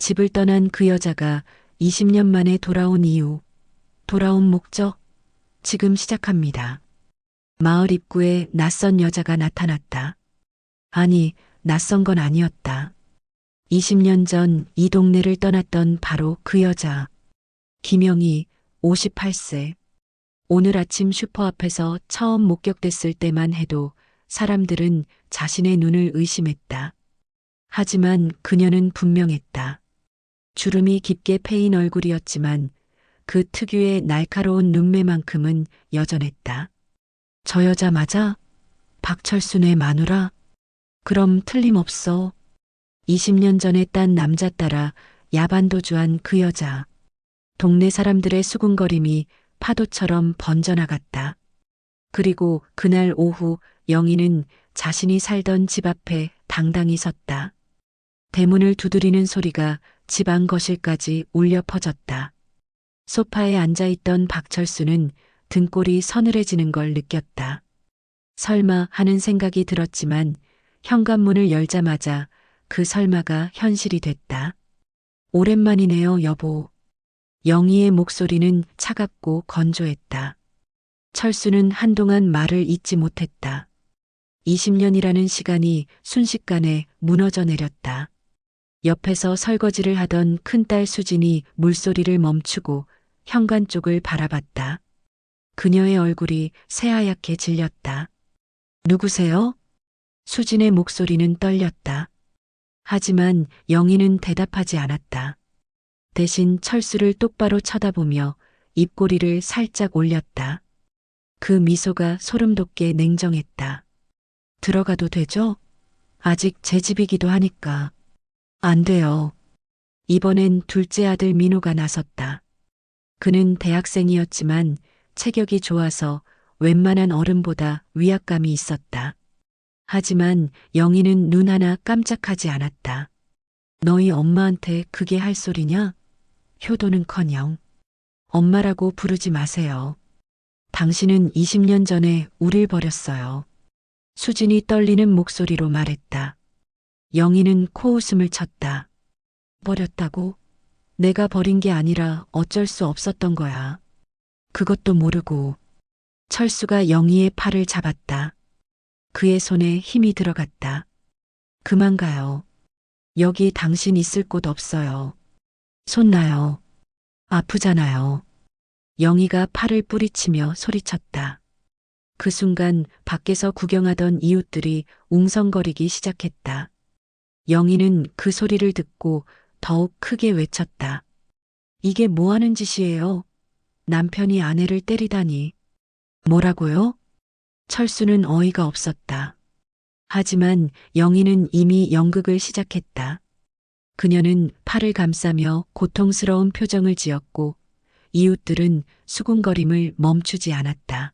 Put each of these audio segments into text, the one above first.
집을 떠난 그 여자가 20년 만에 돌아온 이유, 돌아온 목적, 지금 시작합니다. 마을 입구에 낯선 여자가 나타났다. 아니, 낯선 건 아니었다. 20년 전 이 동네를 떠났던 바로 그 여자. 김영희, 58세. 오늘 아침 슈퍼 앞에서 처음 목격됐을 때만 해도 사람들은 자신의 눈을 의심했다. 하지만 그녀는 분명했다. 주름이 깊게 패인 얼굴이었지만 그 특유의 날카로운 눈매만큼은 여전했다. 저 여자 맞아? 박철순의 마누라? 그럼 틀림없어. 20년 전에 딴 남자 따라 야반도주한 그 여자. 동네 사람들의 수군거림이 파도처럼 번져나갔다. 그리고 그날 오후 영희는 자신이 살던 집 앞에 당당히 섰다. 대문을 두드리는 소리가 집 안 거실까지 울려 퍼졌다. 소파에 앉아있던 박철수는 등골이 서늘해지는 걸 느꼈다. 설마 하는 생각이 들었지만 현관문을 열자마자 그 설마가 현실이 됐다. 오랜만이네요, 여보. 영희의 목소리는 차갑고 건조했다. 철수는 한동안 말을 잇지 못했다. 20년이라는 시간이 순식간에 무너져 내렸다. 옆에서 설거지를 하던 큰딸 수진이 물소리를 멈추고 현관 쪽을 바라봤다. 그녀의 얼굴이 새하얗게 질렸다. 누구세요? 수진의 목소리는 떨렸다. 하지만 영희는 대답하지 않았다. 대신 철수를 똑바로 쳐다보며 입꼬리를 살짝 올렸다. 그 미소가 소름 돋게 냉정했다. 들어가도 되죠? 아직 제 집이기도 하니까. 안 돼요. 이번엔 둘째 아들 민호가 나섰다. 그는 대학생이었지만 체격이 좋아서 웬만한 어른보다 위압감이 있었다. 하지만 영희는 눈 하나 깜짝하지 않았다. 너희 엄마한테 그게 할 소리냐? 효도는커녕 엄마라고 부르지 마세요. 당신은 20년 전에 우릴 버렸어요. 수진이 떨리는 목소리로 말했다. 영희는 코웃음을 쳤다. 버렸다고? 내가 버린 게 아니라 어쩔 수 없었던 거야. 그것도 모르고. 철수가 영희의 팔을 잡았다. 그의 손에 힘이 들어갔다. 그만 가요. 여기 당신 있을 곳 없어요. 손 놔요. 아프잖아요. 영희가 팔을 뿌리치며 소리쳤다. 그 순간 밖에서 구경하던 이웃들이 웅성거리기 시작했다. 영희는 그 소리를 듣고 더욱 크게 외쳤다. 이게 뭐 하는 짓이에요? 남편이 아내를 때리다니. 뭐라고요? 철수는 어이가 없었다. 하지만 영희는 이미 연극을 시작했다. 그녀는 팔을 감싸며 고통스러운 표정을 지었고 이웃들은 수군거림을 멈추지 않았다.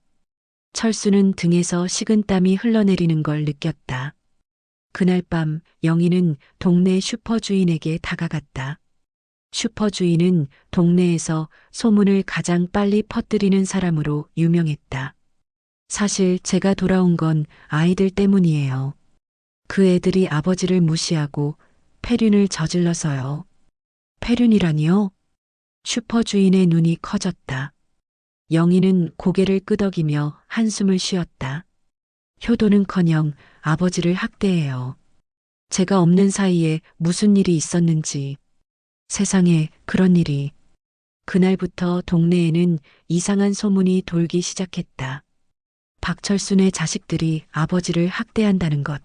철수는 등에서 식은땀이 흘러내리는 걸 느꼈다. 그날 밤 영희는 동네 슈퍼 주인에게 다가갔다. 슈퍼 주인은 동네에서 소문을 가장 빨리 퍼뜨리는 사람으로 유명했다. 사실 제가 돌아온 건 아이들 때문이에요. 그 애들이 아버지를 무시하고 폐륜을 저질러서요. 폐륜이라니요? 슈퍼 주인의 눈이 커졌다. 영희는 고개를 끄덕이며 한숨을 쉬었다. 효도는커녕 아버지를 학대해요. 제가 없는 사이에 무슨 일이 있었는지. 세상에 그런 일이. 그날부터 동네에는 이상한 소문이 돌기 시작했다. 박철순의 자식들이 아버지를 학대한다는 것.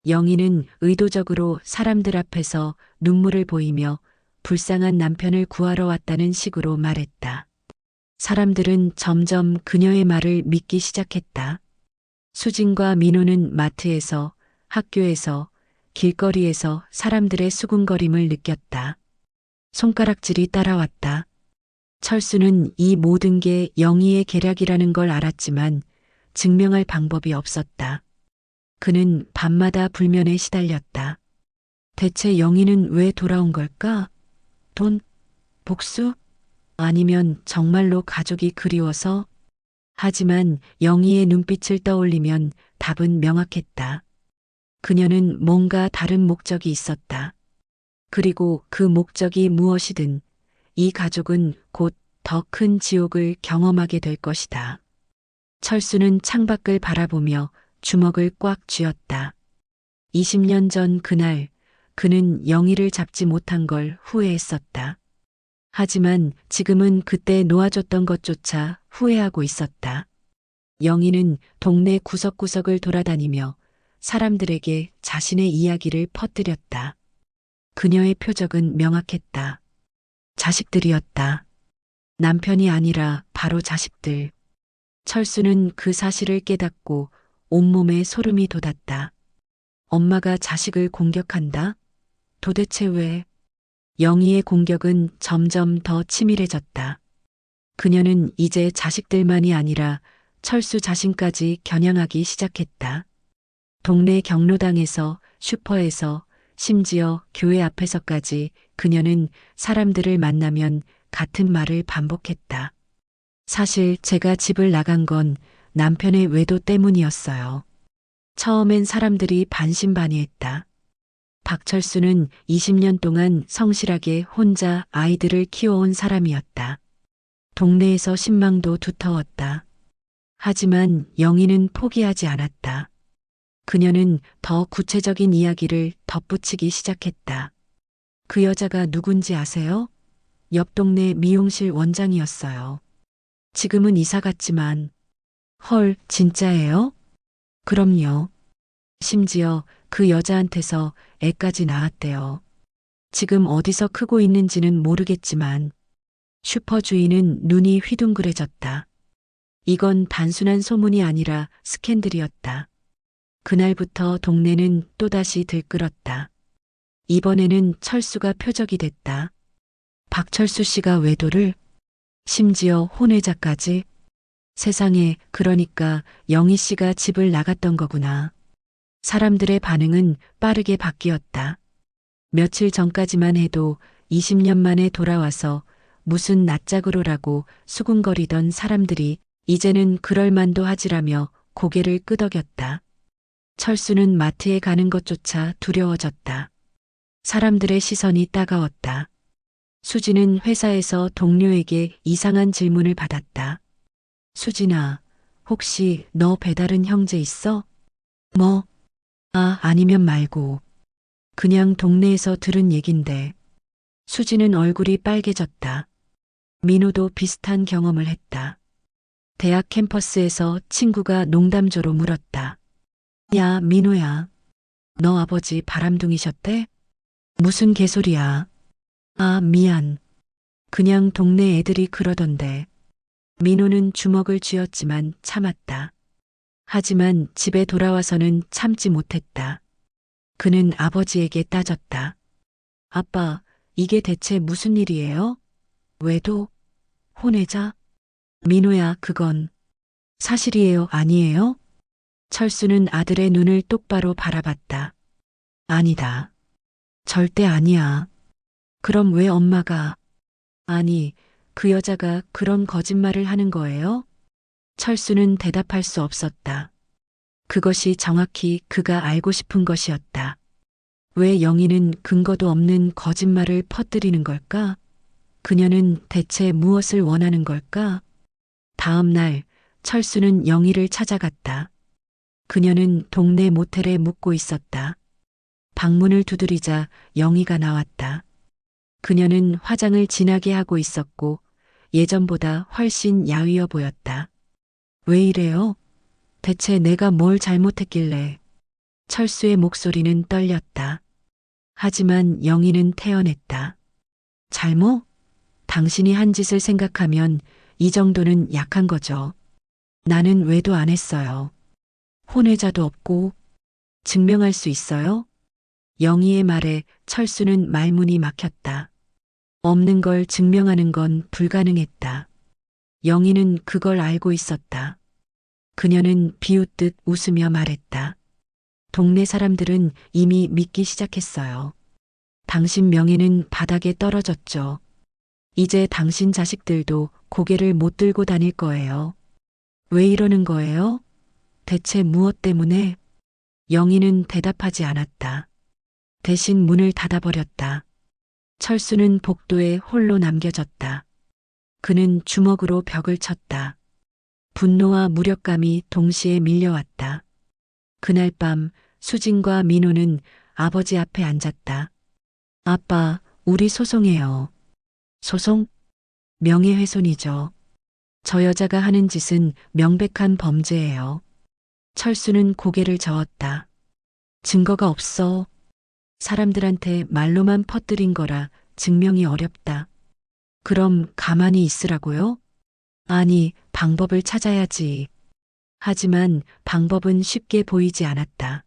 영희는 의도적으로 사람들 앞에서 눈물을 보이며 불쌍한 남편을 구하러 왔다는 식으로 말했다. 사람들은 점점 그녀의 말을 믿기 시작했다. 수진과 민호는 마트에서, 학교에서, 길거리에서 사람들의 수군거림을 느꼈다. 손가락질이 따라왔다. 철수는 이 모든 게 영희의 계략이라는 걸 알았지만 증명할 방법이 없었다. 그는 밤마다 불면에 시달렸다. 대체 영희는 왜 돌아온 걸까? 돈? 복수? 아니면 정말로 가족이 그리워서? 하지만 영희의 눈빛을 떠올리면 답은 명확했다. 그녀는 뭔가 다른 목적이 있었다. 그리고 그 목적이 무엇이든 이 가족은 곧 더 큰 지옥을 경험하게 될 것이다. 철수는 창밖을 바라보며 주먹을 꽉 쥐었다. 20년 전 그날 그는 영희를 잡지 못한 걸 후회했었다. 하지만 지금은 그때 놓아줬던 것조차 후회하고 있었다. 영희는 동네 구석구석을 돌아다니며 사람들에게 자신의 이야기를 퍼뜨렸다. 그녀의 표적은 명확했다. 자식들이었다. 남편이 아니라 바로 자식들. 철수는 그 사실을 깨닫고 온몸에 소름이 돋았다. 엄마가 자식을 공격한다? 도대체 왜? 영희의 공격은 점점 더 치밀해졌다. 그녀는 이제 자식들만이 아니라 철수 자신까지 겨냥하기 시작했다. 동네 경로당에서, 슈퍼에서, 심지어 교회 앞에서까지 그녀는 사람들을 만나면 같은 말을 반복했다. 사실 제가 집을 나간 건 남편의 외도 때문이었어요. 처음엔 사람들이 반신반의했다. 박철수는 20년 동안 성실하게 혼자 아이들을 키워온 사람이었다. 동네에서 신망도 두터웠다. 하지만 영희는 포기하지 않았다. 그녀는 더 구체적인 이야기를 덧붙이기 시작했다. 그 여자가 누군지 아세요? 옆 동네 미용실 원장이었어요. 지금은 이사 갔지만. 헐, 진짜예요? 그럼요. 심지어 그 여자한테서 애까지 낳았대요. 지금 어디서 크고 있는지는 모르겠지만 슈퍼 주인은 눈이 휘둥그레졌다. 이건 단순한 소문이 아니라 스캔들이었다. 그날부터 동네는 또다시 들끓었다. 이번에는 철수가 표적이 됐다. 박철수 씨가 외도를, 심지어 혼외자까지. 세상에, 그러니까 영희 씨가 집을 나갔던 거구나. 사람들의 반응은 빠르게 바뀌었다. 며칠 전까지만 해도 20년 만에 돌아와서 무슨 낯짝으로라고 수군거리던 사람들이 이제는 그럴 만도 하지라며 고개를 끄덕였다. 철수는 마트에 가는 것조차 두려워졌다. 사람들의 시선이 따가웠다. 수지는 회사에서 동료에게 이상한 질문을 받았다. 수진아, 혹시 너 배다른 형제 있어? 뭐? 아, 아니면 말고. 그냥 동네에서 들은 얘긴데. 수지는 얼굴이 빨개졌다. 민호도 비슷한 경험을 했다. 대학 캠퍼스에서 친구가 농담조로 물었다. 야, 민호야. 너 아버지 바람둥이셨대? 무슨 개소리야. 아, 미안. 그냥 동네 애들이 그러던데. 민호는 주먹을 쥐었지만 참았다. 하지만 집에 돌아와서는 참지 못했다. 그는 아버지에게 따졌다. 아빠, 이게 대체 무슨 일이에요? 외도? 혼외자? 민호야, 그건 사실이에요, 아니에요? 철수는 아들의 눈을 똑바로 바라봤다. 아니다. 절대 아니야. 그럼 왜 엄마가, 아니, 그 여자가 그런 거짓말을 하는 거예요? 철수는 대답할 수 없었다. 그것이 정확히 그가 알고 싶은 것이었다. 왜 영희는 근거도 없는 거짓말을 퍼뜨리는 걸까? 그녀는 대체 무엇을 원하는 걸까? 다음 날 철수는 영희를 찾아갔다. 그녀는 동네 모텔에 묵고 있었다. 방문을 두드리자 영희가 나왔다. 그녀는 화장을 진하게 하고 있었고 예전보다 훨씬 야위어 보였다. 왜 이래요? 대체 내가 뭘 잘못했길래? 철수의 목소리는 떨렸다. 하지만 영희는 태연했다. 잘못? 당신이 한 짓을 생각하면 이 정도는 약한 거죠. 나는 외도 안 했어요. 혼외자도 없고. 증명할 수 있어요? 영희의 말에 철수는 말문이 막혔다. 없는 걸 증명하는 건 불가능했다. 영희는 그걸 알고 있었다. 그녀는 비웃듯 웃으며 말했다. 동네 사람들은 이미 믿기 시작했어요. 당신 명예는 바닥에 떨어졌죠. 이제 당신 자식들도 고개를 못 들고 다닐 거예요. 왜 이러는 거예요? 대체 무엇 때문에? 영희는 대답하지 않았다. 대신 문을 닫아버렸다. 철수는 복도에 홀로 남겨졌다. 그는 주먹으로 벽을 쳤다. 분노와 무력감이 동시에 밀려왔다. 그날 밤 수진과 민호는 아버지 앞에 앉았다. 아빠, 우리 소송해요. 소송? 명예훼손이죠. 저 여자가 하는 짓은 명백한 범죄예요. 철수는 고개를 저었다. 증거가 없어. 사람들한테 말로만 퍼뜨린 거라 증명이 어렵다. 그럼 가만히 있으라고요? 아니, 방법을 찾아야지. 하지만 방법은 쉽게 보이지 않았다.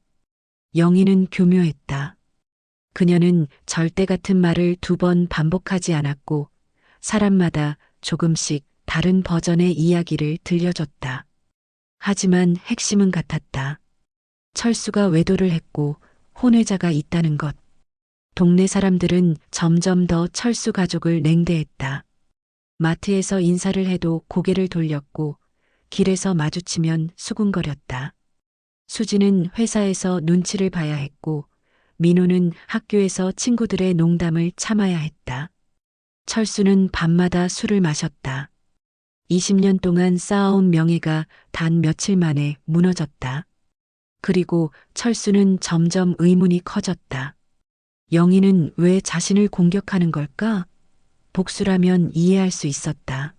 영희는 교묘했다. 그녀는 절대 같은 말을 2번 반복하지 않았고 사람마다 조금씩 다른 버전의 이야기를 들려줬다. 하지만 핵심은 같았다. 철수가 외도를 했고 혼외자가 있다는 것. 동네 사람들은 점점 더 철수 가족을 냉대했다. 마트에서 인사를 해도 고개를 돌렸고 길에서 마주치면 수군거렸다. 수지는 회사에서 눈치를 봐야 했고 민호는 학교에서 친구들의 농담을 참아야 했다. 철수는 밤마다 술을 마셨다. 20년 동안 쌓아온 명예가 단 며칠 만에 무너졌다. 그리고 철수는 점점 의문이 커졌다. 영희는 왜 자신을 공격하는 걸까? 복수라면 이해할 수 있었다.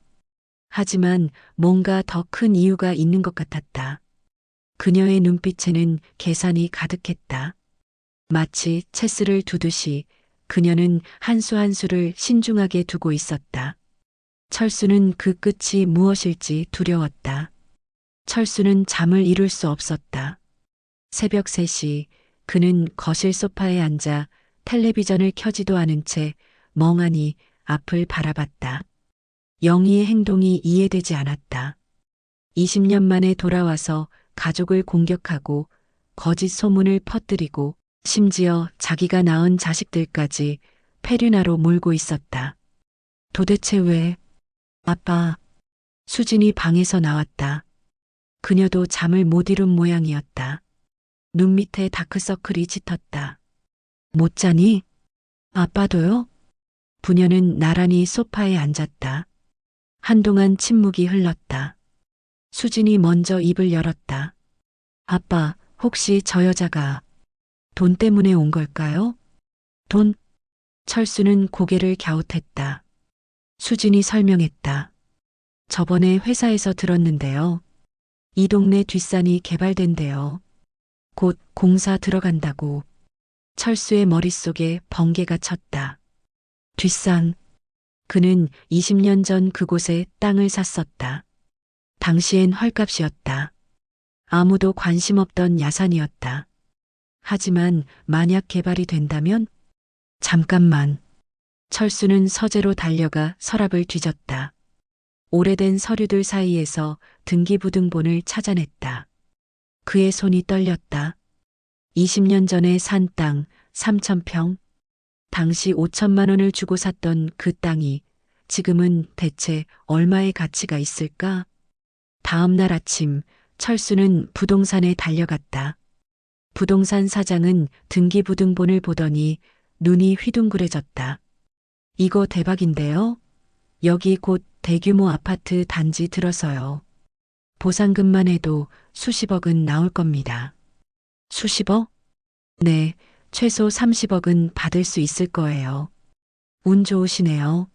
하지만 뭔가 더 큰 이유가 있는 것 같았다. 그녀의 눈빛에는 계산이 가득했다. 마치 체스를 두듯이 그녀는 한 수 한 수를 신중하게 두고 있었다. 철수는 그 끝이 무엇일지 두려웠다. 철수는 잠을 이룰 수 없었다. 새벽 3시 그는 거실 소파에 앉아 텔레비전을 켜지도 않은 채 멍하니 앞을 바라봤다. 영희의 행동이 이해되지 않았다. 20년 만에 돌아와서 가족을 공격하고 거짓 소문을 퍼뜨리고 심지어 자기가 낳은 자식들까지 페류나로 몰고 있었다. 도대체 왜? 아빠. 수진이 방에서 나왔다. 그녀도 잠을 못 이룬 모양이었다. 눈 밑에 다크서클이 짙었다. 못 자니? 아빠도요? 부녀는 나란히 소파에 앉았다. 한동안 침묵이 흘렀다. 수진이 먼저 입을 열었다. 아빠, 혹시 저 여자가 돈 때문에 온 걸까요? 돈? 철수는 고개를 갸웃했다. 수진이 설명했다. 저번에 회사에서 들었는데요. 이 동네 뒷산이 개발된대요. 곧 공사 들어간다고. 철수의 머릿속에 번개가 쳤다. 뒷산. 그는 20년 전 그곳에 땅을 샀었다. 당시엔 헐값이었다. 아무도 관심 없던 야산이었다. 하지만 만약 개발이 된다면? 잠깐만. 철수는 서재로 달려가 서랍을 뒤졌다. 오래된 서류들 사이에서 등기부등본을 찾아냈다. 그의 손이 떨렸다. 20년 전에 산 땅 3,000평. 당시 5천만 원을 주고 샀던 그 땅이 지금은 대체 얼마의 가치가 있을까? 다음 날 아침 철수는 부동산에 달려갔다. 부동산 사장은 등기부등본을 보더니 눈이 휘둥그레졌다. 이거 대박인데요? 여기 곧 대규모 아파트 단지 들어서요. 보상금만 해도 수십억은 나올 겁니다. 수십억? 네, 최소 30억은 받을 수 있을 거예요. 운 좋으시네요.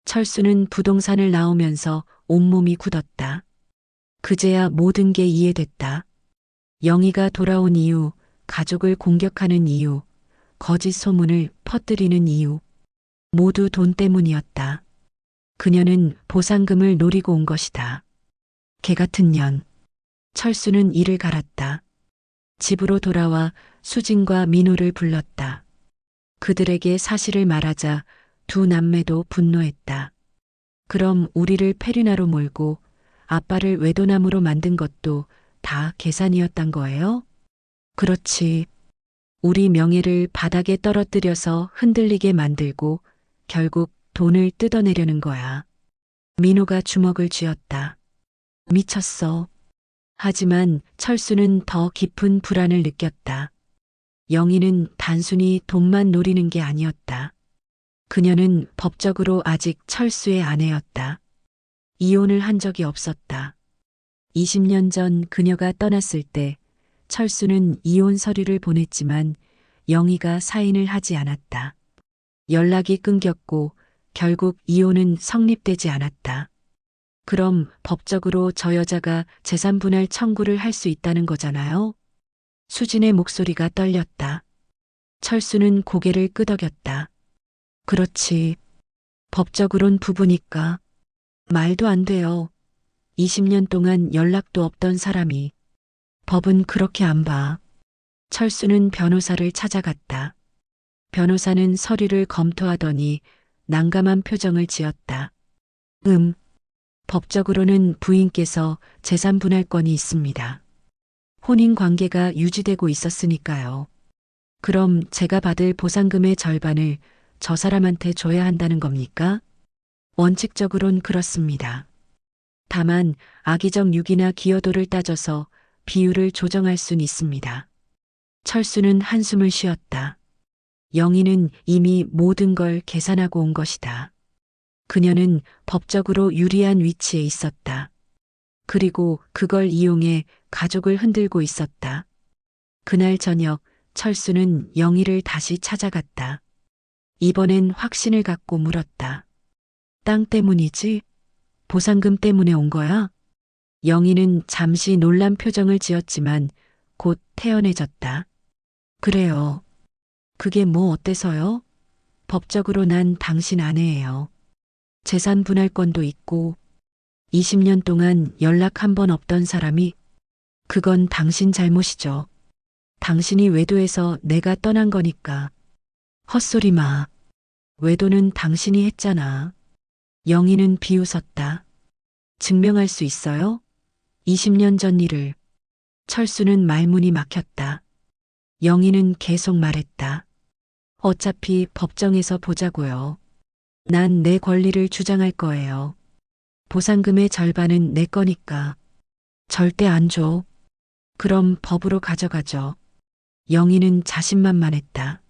철수는 부동산을 나오면서 온몸이 굳었다. 그제야 모든 게 이해됐다. 영희가 돌아온 이유, 가족을 공격하는 이유, 거짓 소문을 퍼뜨리는 이유. 모두 돈 때문이었다. 그녀는 보상금을 노리고 온 것이다. 개 같은 년. 철수는 이를 갈았다. 집으로 돌아와 수진과 민호를 불렀다. 그들에게 사실을 말하자 두 남매도 분노했다. 그럼 우리를 페류나로 몰고 아빠를 외도남으로 만든 것도 다 계산이었단 거예요? 그렇지. 우리 명예를 바닥에 떨어뜨려서 흔들리게 만들고 결국 돈을 뜯어내려는 거야. 민호가 주먹을 쥐었다. 미쳤어. 하지만 철수는 더 깊은 불안을 느꼈다. 영희는 단순히 돈만 노리는 게 아니었다. 그녀는 법적으로 아직 철수의 아내였다. 이혼을 한 적이 없었다. 20년 전 그녀가 떠났을 때 철수는 이혼 서류를 보냈지만 영희가 사인을 하지 않았다. 연락이 끊겼고 결국 이혼은 성립되지 않았다. 그럼 법적으로 저 여자가 재산 분할 청구를 할 수 있다는 거잖아요? 수진의 목소리가 떨렸다. 철수는 고개를 끄덕였다. 그렇지. 법적으론 부부니까. 말도 안 돼요. 20년 동안 연락도 없던 사람이. 법은 그렇게 안 봐. 철수는 변호사를 찾아갔다. 변호사는 서류를 검토하더니 난감한 표정을 지었다. 법적으로는 부인께서 재산 분할권이 있습니다. 혼인 관계가 유지되고 있었으니까요. 그럼 제가 받을 보상금의 절반을 저 사람한테 줘야 한다는 겁니까? 원칙적으론 그렇습니다. 다만 악의적 유기나 기여도를 따져서 비율을 조정할 순 있습니다. 철수는 한숨을 쉬었다. 영희는 이미 모든 걸 계산하고 온 것이다. 그녀는 법적으로 유리한 위치에 있었다. 그리고 그걸 이용해 가족을 흔들고 있었다. 그날 저녁 철수는 영희를 다시 찾아갔다. 이번엔 확신을 갖고 물었다. 땅 때문이지? 보상금 때문에 온 거야? 영희는 잠시 놀란 표정을 지었지만 곧 태연해졌다. 그래요. 그게 뭐 어때서요? 법적으로 난 당신 아내예요. 재산 분할권도 있고 20년 동안 연락 한 번 없던 사람이 그건 당신 잘못이죠. 당신이 외도해서 내가 떠난 거니까. 헛소리 마. 외도는 당신이 했잖아. 영희는 비웃었다. 증명할 수 있어요? 20년 전 일을. 철수는 말문이 막혔다. 영희는 계속 말했다. 어차피 법정에서 보자고요. 난 내 권리를 주장할 거예요. 보상금의 절반은 내 거니까. 절대 안 줘. 그럼 법으로 가져가죠. 영희는 자신만만했다.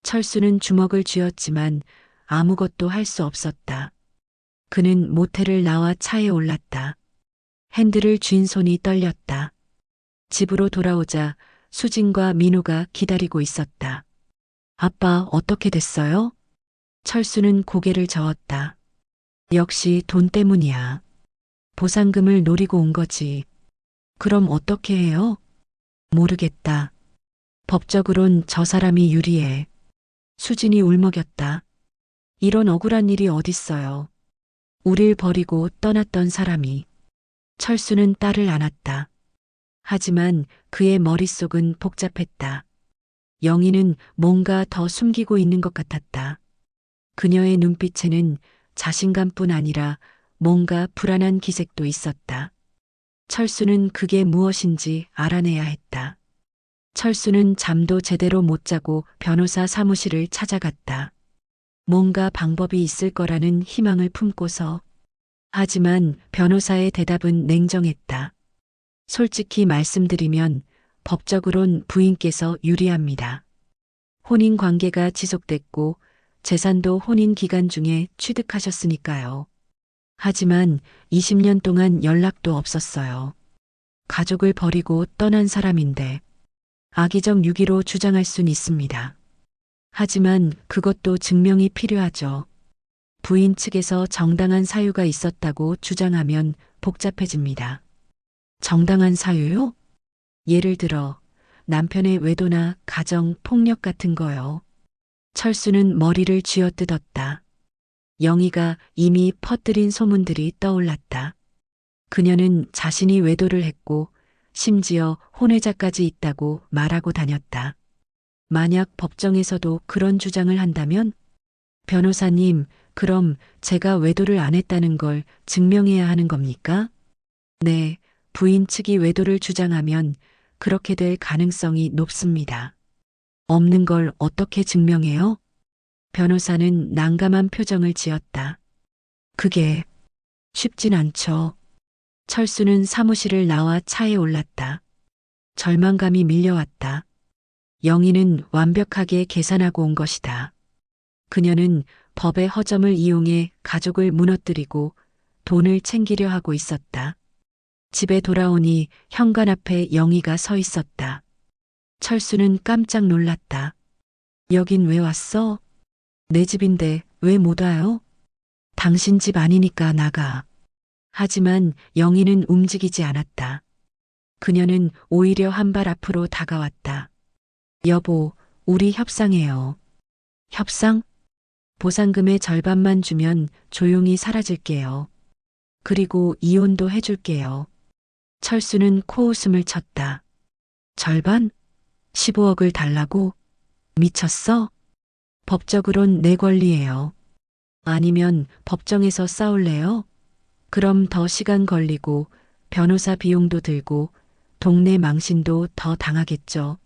철수는 주먹을 쥐었지만 아무것도 할 수 없었다. 그는 모텔을 나와 차에 올랐다. 핸들을 쥔 손이 떨렸다. 집으로 돌아오자 수진과 민호가 기다리고 있었다. 아빠 어떻게 됐어요? 철수는 고개를 저었다. 역시 돈 때문이야. 보상금을 노리고 온 거지. 그럼 어떻게 해요? 모르겠다. 법적으론 저 사람이 유리해. 수진이 울먹였다. 이런 억울한 일이 어딨어요. 우릴 버리고 떠났던 사람이. 철수는 딸을 안았다. 하지만 그의 머릿속은 복잡했다. 영희는 뭔가 더 숨기고 있는 것 같았다. 그녀의 눈빛에는 자신감뿐 아니라 뭔가 불안한 기색도 있었다. 철수는 그게 무엇인지 알아내야 했다. 철수는 잠도 제대로 못 자고 변호사 사무실을 찾아갔다. 뭔가 방법이 있을 거라는 희망을 품고서. 하지만 변호사의 대답은 냉정했다. 솔직히 말씀드리면 법적으론 부인께서 유리합니다. 혼인 관계가 지속됐고 재산도 혼인 기간 중에 취득하셨으니까요. 하지만 20년 동안 연락도 없었어요. 가족을 버리고 떠난 사람인데 악의적 유기로 주장할 순 있습니다. 하지만 그것도 증명이 필요하죠. 부인 측에서 정당한 사유가 있었다고 주장하면 복잡해집니다. 정당한 사유요? 예를 들어 남편의 외도나 가정 폭력 같은 거요. 철수는 머리를 쥐어뜯었다. 영희가 이미 퍼뜨린 소문들이 떠올랐다. 그녀는 자신이 외도를 했고 심지어 혼외자까지 있다고 말하고 다녔다. 만약 법정에서도 그런 주장을 한다면? 변호사님, 그럼 제가 외도를 안 했다는 걸 증명해야 하는 겁니까? 네, 부인 측이 외도를 주장하면 그렇게 될 가능성이 높습니다. 없는 걸 어떻게 증명해요? 변호사는 난감한 표정을 지었다. 그게 쉽진 않죠. 철수는 사무실을 나와 차에 올랐다. 절망감이 밀려왔다. 영희는 완벽하게 계산하고 온 것이다. 그녀는 법의 허점을 이용해 가족을 무너뜨리고 돈을 챙기려 하고 있었다. 집에 돌아오니 현관 앞에 영희가 서 있었다. 철수는 깜짝 놀랐다. 여긴 왜 왔어? 내 집인데 왜 못 와요? 당신 집 아니니까 나가. 하지만 영희는 움직이지 않았다. 그녀는 오히려 한 발 앞으로 다가왔다. 여보, 우리 협상해요. 협상? 보상금의 절반만 주면 조용히 사라질게요. 그리고 이혼도 해줄게요. 철수는 코웃음을 쳤다. 절반? 15억을 달라고? 미쳤어? 법적으론 내 권리예요. 아니면 법정에서 싸울래요? 그럼 더 시간 걸리고 변호사 비용도 들고 동네 망신도 더 당하겠죠.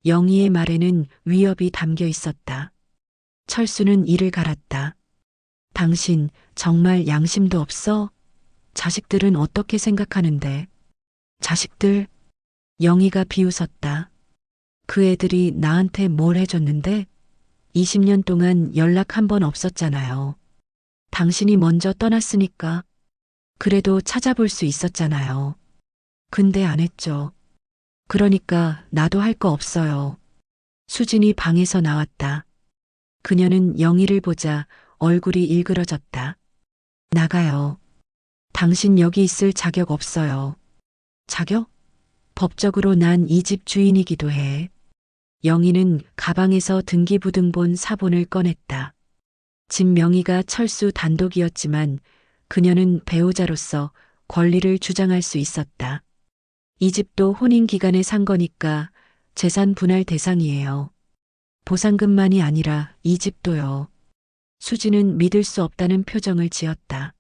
영희의 말에는 위협이 담겨 있었다. 철수는 이를 갈았다. 당신 정말 양심도 없어? 자식들은 어떻게 생각하는데? 자식들? 영희가 비웃었다. 그 애들이 나한테 뭘 해줬는데? 20년 동안 연락 한 번 없었잖아요. 당신이 먼저 떠났으니까. 그래도 찾아볼 수 있었잖아요. 근데 안 했죠. 그러니까 나도 할 거 없어요. 수진이 방에서 나왔다. 그녀는 영희를 보자 얼굴이 일그러졌다. 나가요. 당신 여기 있을 자격 없어요. 자격? 법적으로 난 이 집 주인이기도 해. 영희는 가방에서 등기부등본 사본을 꺼냈다. 집 명의가 철수 단독이었지만 그녀는 배우자로서 권리를 주장할 수 있었다. 이 집도 혼인 기간에 산 거니까 재산 분할 대상이에요. 보상금만이 아니라 이 집도요. 수지는 믿을 수 없다는 표정을 지었다.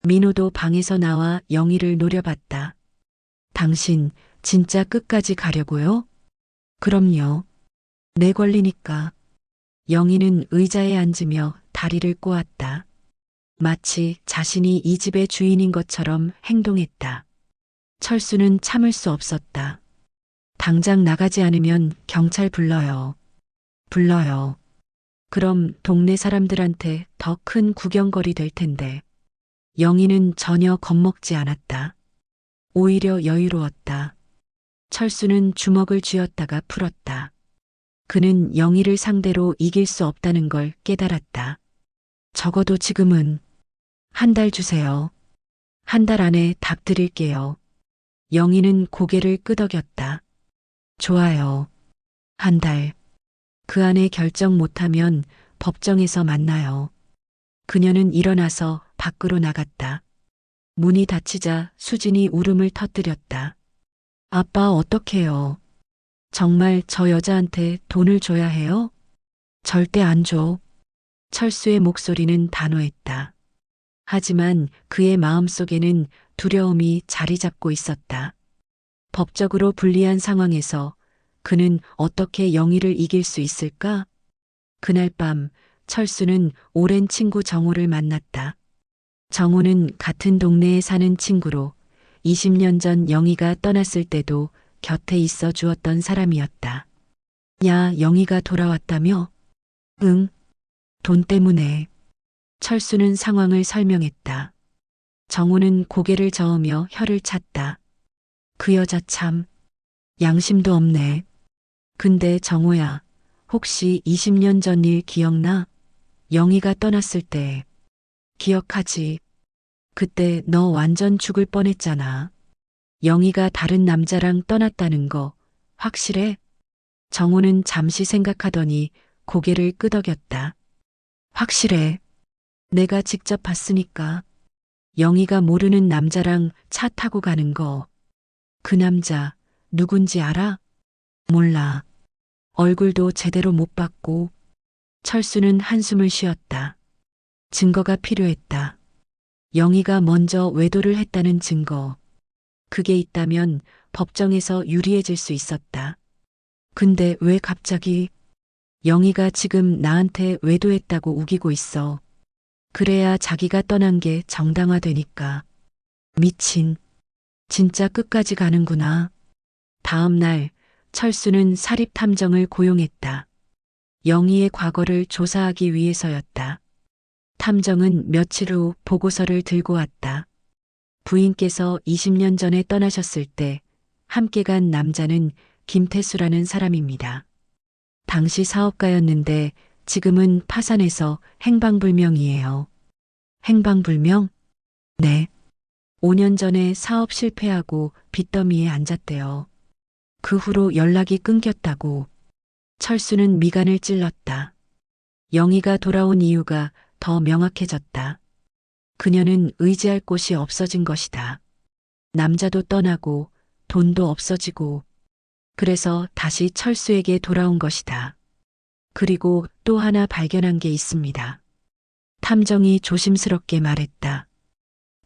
민호도 방에서 나와 영희를 노려봤다. 당신 진짜 끝까지 가려고요? 그럼요. 내 권리니까. 영희는 의자에 앉으며 다리를 꼬았다. 마치 자신이 이 집의 주인인 것처럼 행동했다. 철수는 참을 수 없었다. 당장 나가지 않으면 경찰 불러요. 불러요. 그럼 동네 사람들한테 더 큰 구경거리 될 텐데. 영희는 전혀 겁먹지 않았다. 오히려 여유로웠다. 철수는 주먹을 쥐었다가 풀었다. 그는 영희를 상대로 이길 수 없다는 걸 깨달았다. 적어도 지금은 한 달 주세요. 한 달 안에 답 드릴게요. 영희는 고개를 끄덕였다. 좋아요. 한 달. 그 안에 결정 못하면 법정에서 만나요. 그녀는 일어나서 밖으로 나갔다. 문이 닫히자 수진이 울음을 터뜨렸다. 아빠 어떡해요? 정말 저 여자한테 돈을 줘야 해요? 절대 안 줘. 철수의 목소리는 단호했다. 하지만 그의 마음속에는 두려움이 자리 잡고 있었다. 법적으로 불리한 상황에서 그는 어떻게 영희를 이길 수 있을까? 그날 밤 철수는 오랜 친구 정호를 만났다. 정호는 같은 동네에 사는 친구로 20년 전 영희가 떠났을 때도 곁에 있어 주었던 사람이었다. 야, 영희가 돌아왔다며? 응. 돈 때문에. 철수는 상황을 설명했다. 정호는 고개를 저으며 혀를 찼다. 그 여자 참 양심도 없네. 근데 정호야, 혹시 20년 전 일 기억나? 영희가 떠났을 때. 기억하지? 그때 너 완전 죽을 뻔했잖아. 영희가 다른 남자랑 떠났다는 거 확실해? 정호는 잠시 생각하더니 고개를 끄덕였다. 확실해. 내가 직접 봤으니까. 영희가 모르는 남자랑 차 타고 가는 거. 그 남자 누군지 알아? 몰라. 얼굴도 제대로 못 봤고. 철수는 한숨을 쉬었다. 증거가 필요했다. 영희가 먼저 외도를 했다는 증거. 그게 있다면 법정에서 유리해질 수 있었다. 근데 왜 갑자기? 영희가 지금 나한테 외도했다고 우기고 있어. 그래야 자기가 떠난 게 정당화되니까. 미친. 진짜 끝까지 가는구나. 다음 날 철수는 사립탐정을 고용했다. 영희의 과거를 조사하기 위해서였다. 탐정은 며칠 후 보고서를 들고 왔다. 부인께서 20년 전에 떠나셨을 때 함께 간 남자는 김태수라는 사람입니다. 당시 사업가였는데 지금은 파산해서 행방불명이에요. 행방불명? 네. 5년 전에 사업 실패하고 빚더미에 앉았대요. 그 후로 연락이 끊겼다고. 철수는 미간을 찔렀다. 영희가 돌아온 이유가 더 명확해졌다. 그녀는 의지할 곳이 없어진 것이다. 남자도 떠나고 돈도 없어지고 그래서 다시 철수에게 돌아온 것이다. 그리고 또 하나 발견한 게 있습니다. 탐정이 조심스럽게 말했다.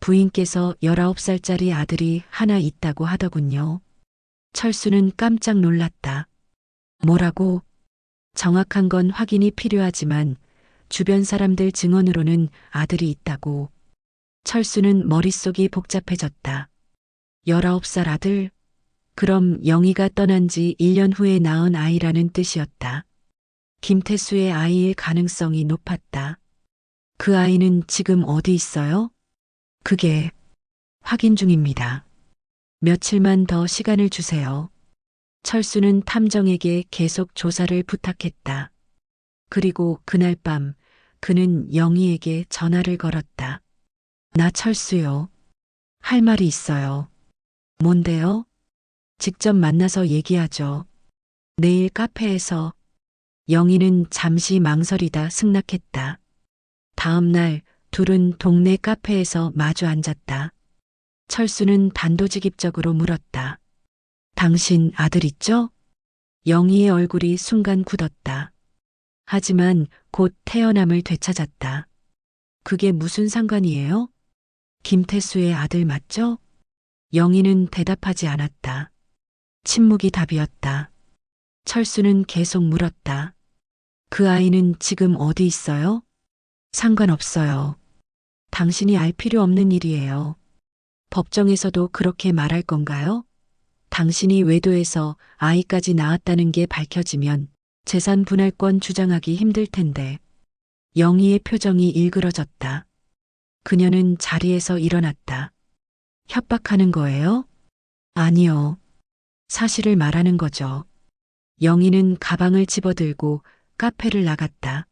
부인께서 19살짜리 아들이 하나 있다고 하더군요. 철수는 깜짝 놀랐다. 뭐라고? 정확한 건 확인이 필요하지만 주변 사람들 증언으로는 아들이 있다고. 철수는 머릿속이 복잡해졌다. 19살 아들? 그럼 영희가 떠난 지 1년 후에 낳은 아이라는 뜻이었다. 김태수의 아이일 가능성이 높았다. 그 아이는 지금 어디 있어요? 그게 확인 중입니다. 며칠만 더 시간을 주세요. 철수는 탐정에게 계속 조사를 부탁했다. 그리고 그날 밤 그는 영희에게 전화를 걸었다. 나 철수요. 할 말이 있어요. 뭔데요? 직접 만나서 얘기하죠. 내일 카페에서. 영희는 잠시 망설이다 승낙했다. 다음 날 둘은 동네 카페에서 마주 앉았다. 철수는 단도직입적으로 물었다. 당신 아들 있죠? 영희의 얼굴이 순간 굳었다. 하지만 곧 태어남을 되찾았다. 그게 무슨 상관이에요? 김태수의 아들 맞죠? 영희는 대답하지 않았다. 침묵이 답이었다. 철수는 계속 물었다. 그 아이는 지금 어디 있어요? 상관없어요. 당신이 알 필요 없는 일이에요. 법정에서도 그렇게 말할 건가요? 당신이 외도해서 아이까지 낳았다는 게 밝혀지면 재산 분할권 주장하기 힘들 텐데. 영희의 표정이 일그러졌다. 그녀는 자리에서 일어났다. 협박하는 거예요? 아니요. 사실을 말하는 거죠. 영희는 가방을 집어들고 카페를 나갔다.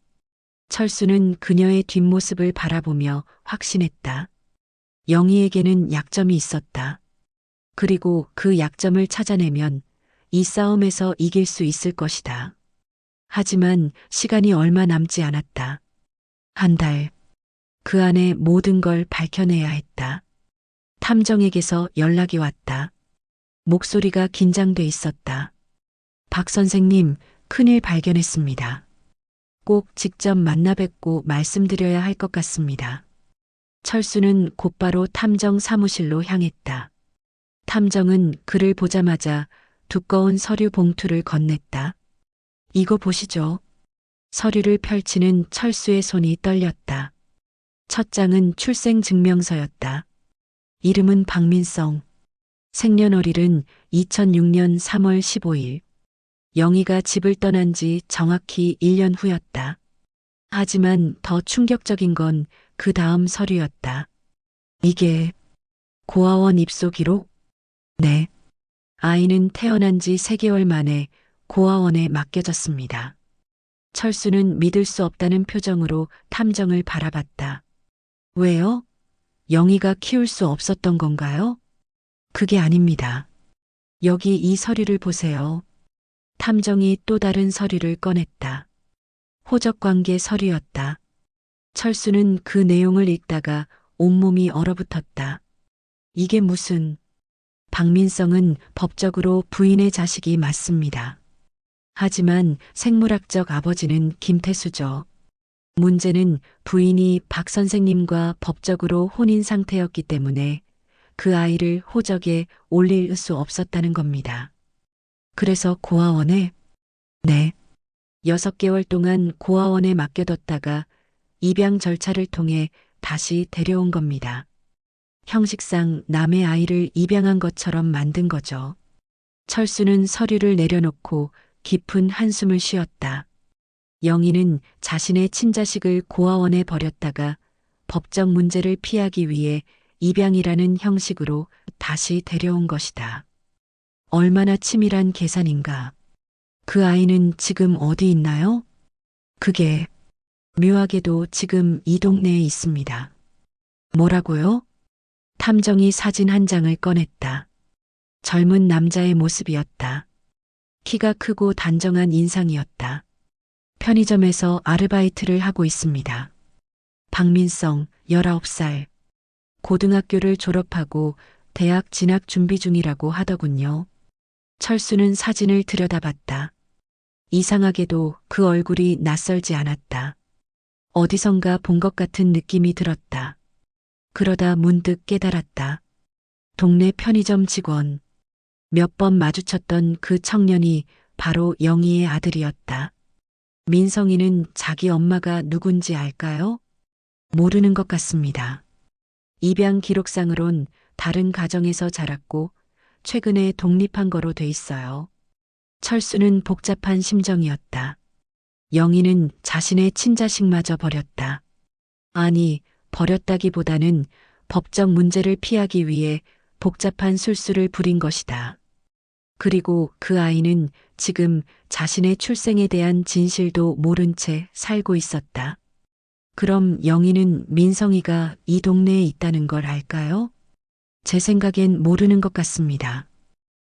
철수는 그녀의 뒷모습을 바라보며 확신했다. 영희에게는 약점이 있었다. 그리고 그 약점을 찾아내면 이 싸움에서 이길 수 있을 것이다. 하지만 시간이 얼마 남지 않았다. 한 달. 그 안에 모든 걸 밝혀내야 했다. 탐정에게서 연락이 왔다. 목소리가 긴장돼 있었다. 박 선생님, 큰일 발견했습니다. 꼭 직접 만나 뵙고 말씀드려야 할 것 같습니다. 철수는 곧바로 탐정 사무실로 향했다. 탐정은 그를 보자마자 두꺼운 서류 봉투를 건넸다. 이거 보시죠. 서류를 펼치는 철수의 손이 떨렸다. 첫 장은 출생증명서였다. 이름은 박민성. 생년월일은 2006년 3월 15일. 영희가 집을 떠난 지 정확히 1년 후였다. 하지만 더 충격적인 건 그 다음 서류였다. 이게 고아원 입소 기록? 네. 아이는 태어난 지 3개월 만에 고아원에 맡겨졌습니다. 철수는 믿을 수 없다는 표정으로 탐정을 바라봤다. 왜요? 영희가 키울 수 없었던 건가요? 그게 아닙니다. 여기 이 서류를 보세요. 탐정이 또 다른 서류를 꺼냈다. 호적관계 서류였다. 철수는 그 내용을 읽다가 온몸이 얼어붙었다. 이게 무슨... 박민성은 법적으로 부인의 자식이 맞습니다. 하지만 생물학적 아버지는 김태수죠. 문제는 부인이 박 선생님과 법적으로 혼인 상태였기 때문에 그 아이를 호적에 올릴 수 없었다는 겁니다. 그래서 고아원에? 네. 6개월 동안 고아원에 맡겨뒀다가 입양 절차를 통해 다시 데려온 겁니다. 형식상 남의 아이를 입양한 것처럼 만든 거죠. 철수는 서류를 내려놓고 깊은 한숨을 쉬었다. 영희는 자신의 친자식을 고아원에 버렸다가 법적 문제를 피하기 위해 입양이라는 형식으로 다시 데려온 것이다. 얼마나 치밀한 계산인가. 그 아이는 지금 어디 있나요? 그게 묘하게도 지금 이 동네에 있습니다. 뭐라고요? 탐정이 사진 한 장을 꺼냈다. 젊은 남자의 모습이었다. 키가 크고 단정한 인상이었다. 편의점에서 아르바이트를 하고 있습니다. 박민성, 19살. 고등학교를 졸업하고 대학 진학 준비 중이라고 하더군요. 철수는 사진을 들여다봤다. 이상하게도 그 얼굴이 낯설지 않았다. 어디선가 본 것 같은 느낌이 들었다. 그러다 문득 깨달았다. 동네 편의점 직원. 몇 번 마주쳤던 그 청년이 바로 영희의 아들이었다. 민성이는 자기 엄마가 누군지 알까요? 모르는 것 같습니다. 입양 기록상으론 다른 가정에서 자랐고 최근에 독립한 거로 돼 있어요. 철수는 복잡한 심정이었다. 영희는 자신의 친자식마저 버렸다. 아니, 버렸다기보다는 법적 문제를 피하기 위해 복잡한 술수를 부린 것이다. 그리고 그 아이는 지금 자신의 출생에 대한 진실도 모른 채 살고 있었다. 그럼 영희는 민성이가 이 동네에 있다는 걸 알까요? 제 생각엔 모르는 것 같습니다.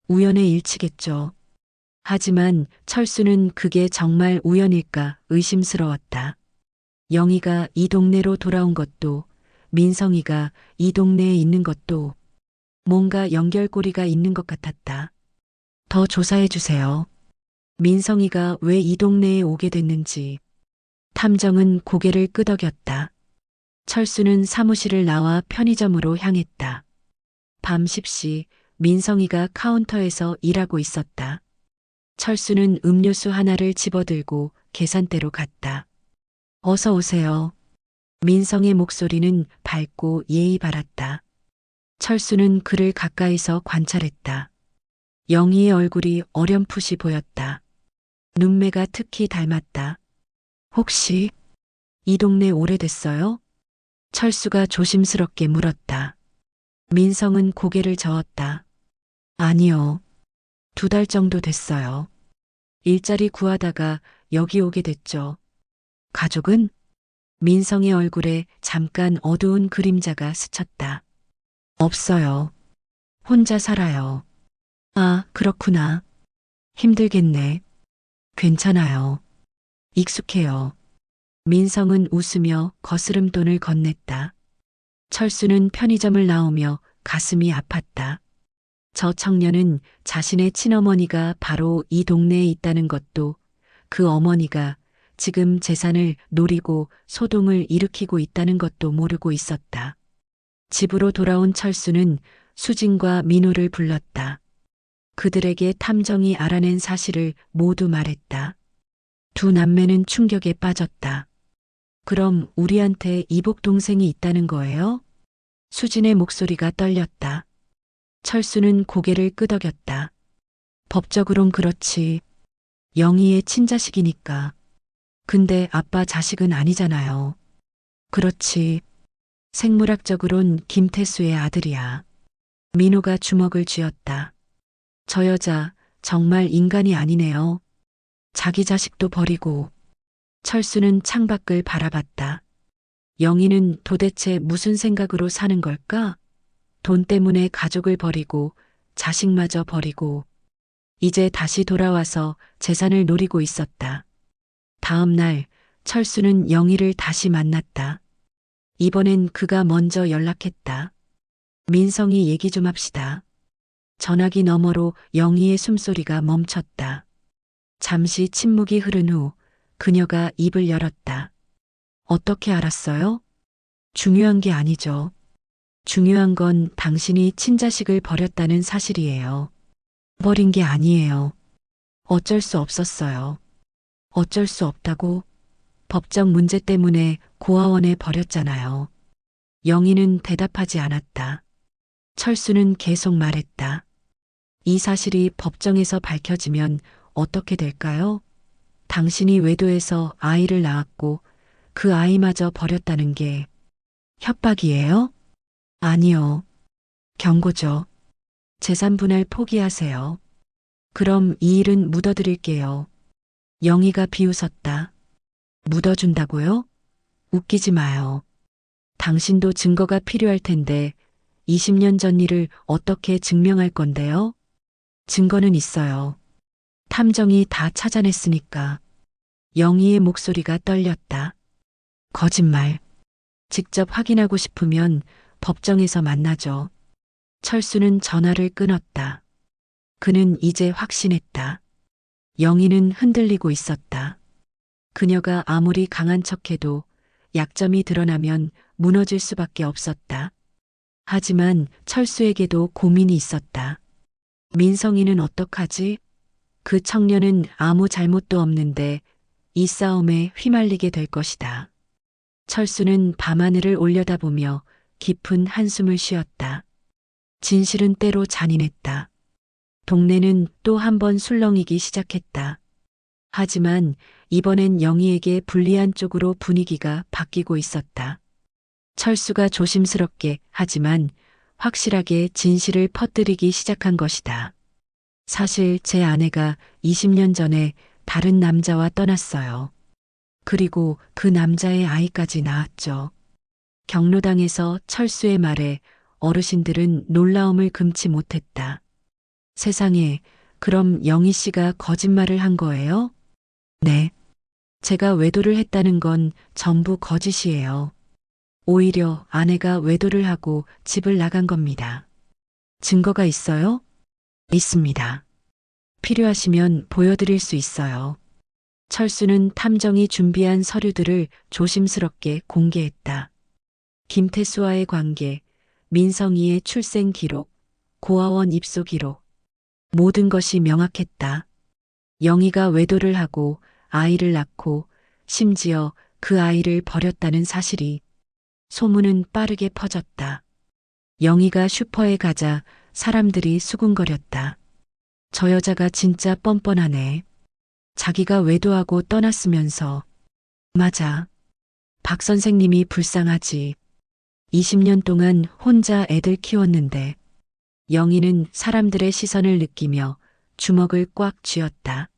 우연의 일치겠죠. 하지만 철수는 그게 정말 우연일까 의심스러웠다. 영희가 이 동네로 돌아온 것도 민성이가 이 동네에 있는 것도 뭔가 연결고리가 있는 것 같았다. 더 조사해 주세요. 민성이가 왜 이 동네에 오게 됐는지. 탐정은 고개를 끄덕였다. 철수는 사무실을 나와 편의점으로 향했다. 밤 10시 민성이가 카운터에서 일하고 있었다. 철수는 음료수 하나를 집어들고 계산대로 갔다. 어서 오세요. 민성의 목소리는 밝고 예의 바랐다. 철수는 그를 가까이서 관찰했다. 영희의 얼굴이 어렴풋이 보였다. 눈매가 특히 닮았다. 혹시 이 동네 오래됐어요? 철수가 조심스럽게 물었다. 민성은 고개를 저었다. 아니요. 2달 정도 됐어요. 일자리 구하다가 여기 오게 됐죠. 가족은? 민성의 얼굴에 잠깐 어두운 그림자가 스쳤다. 없어요. 혼자 살아요. 아, 그렇구나. 힘들겠네. 괜찮아요. 익숙해요. 민성은 웃으며 거스름돈을 건넸다. 철수는 편의점을 나오며 가슴이 아팠다. 저 청년은 자신의 친어머니가 바로 이 동네에 있다는 것도 그 어머니가 지금 재산을 노리고 소동을 일으키고 있다는 것도 모르고 있었다. 집으로 돌아온 철수는 수진과 민호를 불렀다. 그들에게 탐정이 알아낸 사실을 모두 말했다. 두 남매는 충격에 빠졌다. 그럼 우리한테 이복 동생이 있다는 거예요? 수진의 목소리가 떨렸다. 철수는 고개를 끄덕였다. 법적으론 그렇지. 영희의 친자식이니까. 근데 아빠 자식은 아니잖아요. 그렇지. 생물학적으론 김태수의 아들이야. 민호가 주먹을 쥐었다. 저 여자 정말 인간이 아니네요. 자기 자식도 버리고. 철수는 창밖을 바라봤다. 영희는 도대체 무슨 생각으로 사는 걸까? 돈 때문에 가족을 버리고 자식마저 버리고 이제 다시 돌아와서 재산을 노리고 있었다. 다음 날 철수는 영희를 다시 만났다. 이번엔 그가 먼저 연락했다. 민성이 얘기 좀 합시다. 전화기 너머로 영희의 숨소리가 멈췄다. 잠시 침묵이 흐른 후 그녀가 입을 열었다. 어떻게 알았어요? 중요한 게 아니죠. 중요한 건 당신이 친자식을 버렸다는 사실이에요. 버린 게 아니에요. 어쩔 수 없었어요. 어쩔 수 없다고? 법적 문제 때문에 고아원에 버렸잖아요. 영희는 대답하지 않았다. 철수는 계속 말했다. 이 사실이 법정에서 밝혀지면 어떻게 될까요? 당신이 외도해서 아이를 낳았고 그 아이마저 버렸다는 게 협박이에요? 아니요. 경고죠. 재산 분할 포기하세요. 그럼 이 일은 묻어드릴게요. 영희가 비웃었다. 묻어준다고요? 웃기지 마요. 당신도 증거가 필요할 텐데 20년 전 일을 어떻게 증명할 건데요? 증거는 있어요. 탐정이 다 찾아냈으니까. 영희의 목소리가 떨렸다. 거짓말. 직접 확인하고 싶으면 법정에서 만나죠. 철수는 전화를 끊었다. 그는 이제 확신했다. 영희는 흔들리고 있었다. 그녀가 아무리 강한 척해도 약점이 드러나면 무너질 수밖에 없었다. 하지만 철수에게도 고민이 있었다. 민성이는 어떡하지? 그 청년은 아무 잘못도 없는데 이 싸움에 휘말리게 될 것이다. 철수는 밤하늘을 올려다보며 깊은 한숨을 쉬었다. 진실은 때로 잔인했다. 동네는 또 한 번 술렁이기 시작했다. 하지만 이번엔 영희에게 불리한 쪽으로 분위기가 바뀌고 있었다. 철수가 조심스럽게 하지만 확실하게 진실을 퍼뜨리기 시작한 것이다. 사실 제 아내가 20년 전에 다른 남자와 떠났어요. 그리고 그 남자의 아이까지 낳았죠. 경로당에서 철수의 말에 어르신들은 놀라움을 금치 못했다. 세상에, 그럼 영희 씨가 거짓말을 한 거예요? 네. 제가 외도를 했다는 건 전부 거짓이에요. 오히려 아내가 외도를 하고 집을 나간 겁니다. 증거가 있어요? 있습니다. 필요하시면 보여드릴 수 있어요. 철수는 탐정이 준비한 서류들을 조심스럽게 공개했다. 김태수와의 관계, 민성이의 출생 기록, 고아원 입소 기록. 모든 것이 명확했다. 영희가 외도를 하고 아이를 낳고 심지어 그 아이를 버렸다는 사실이. 소문은 빠르게 퍼졌다. 영희가 슈퍼에 가자 사람들이 수군거렸다. 저 여자가 진짜 뻔뻔하네. 자기가 외도하고 떠났으면서. 맞아. 박 선생님이 불쌍하지. 20년 동안 혼자 애들 키웠는데. 영희는 사람들의 시선을 느끼며 주먹을 꽉 쥐었다.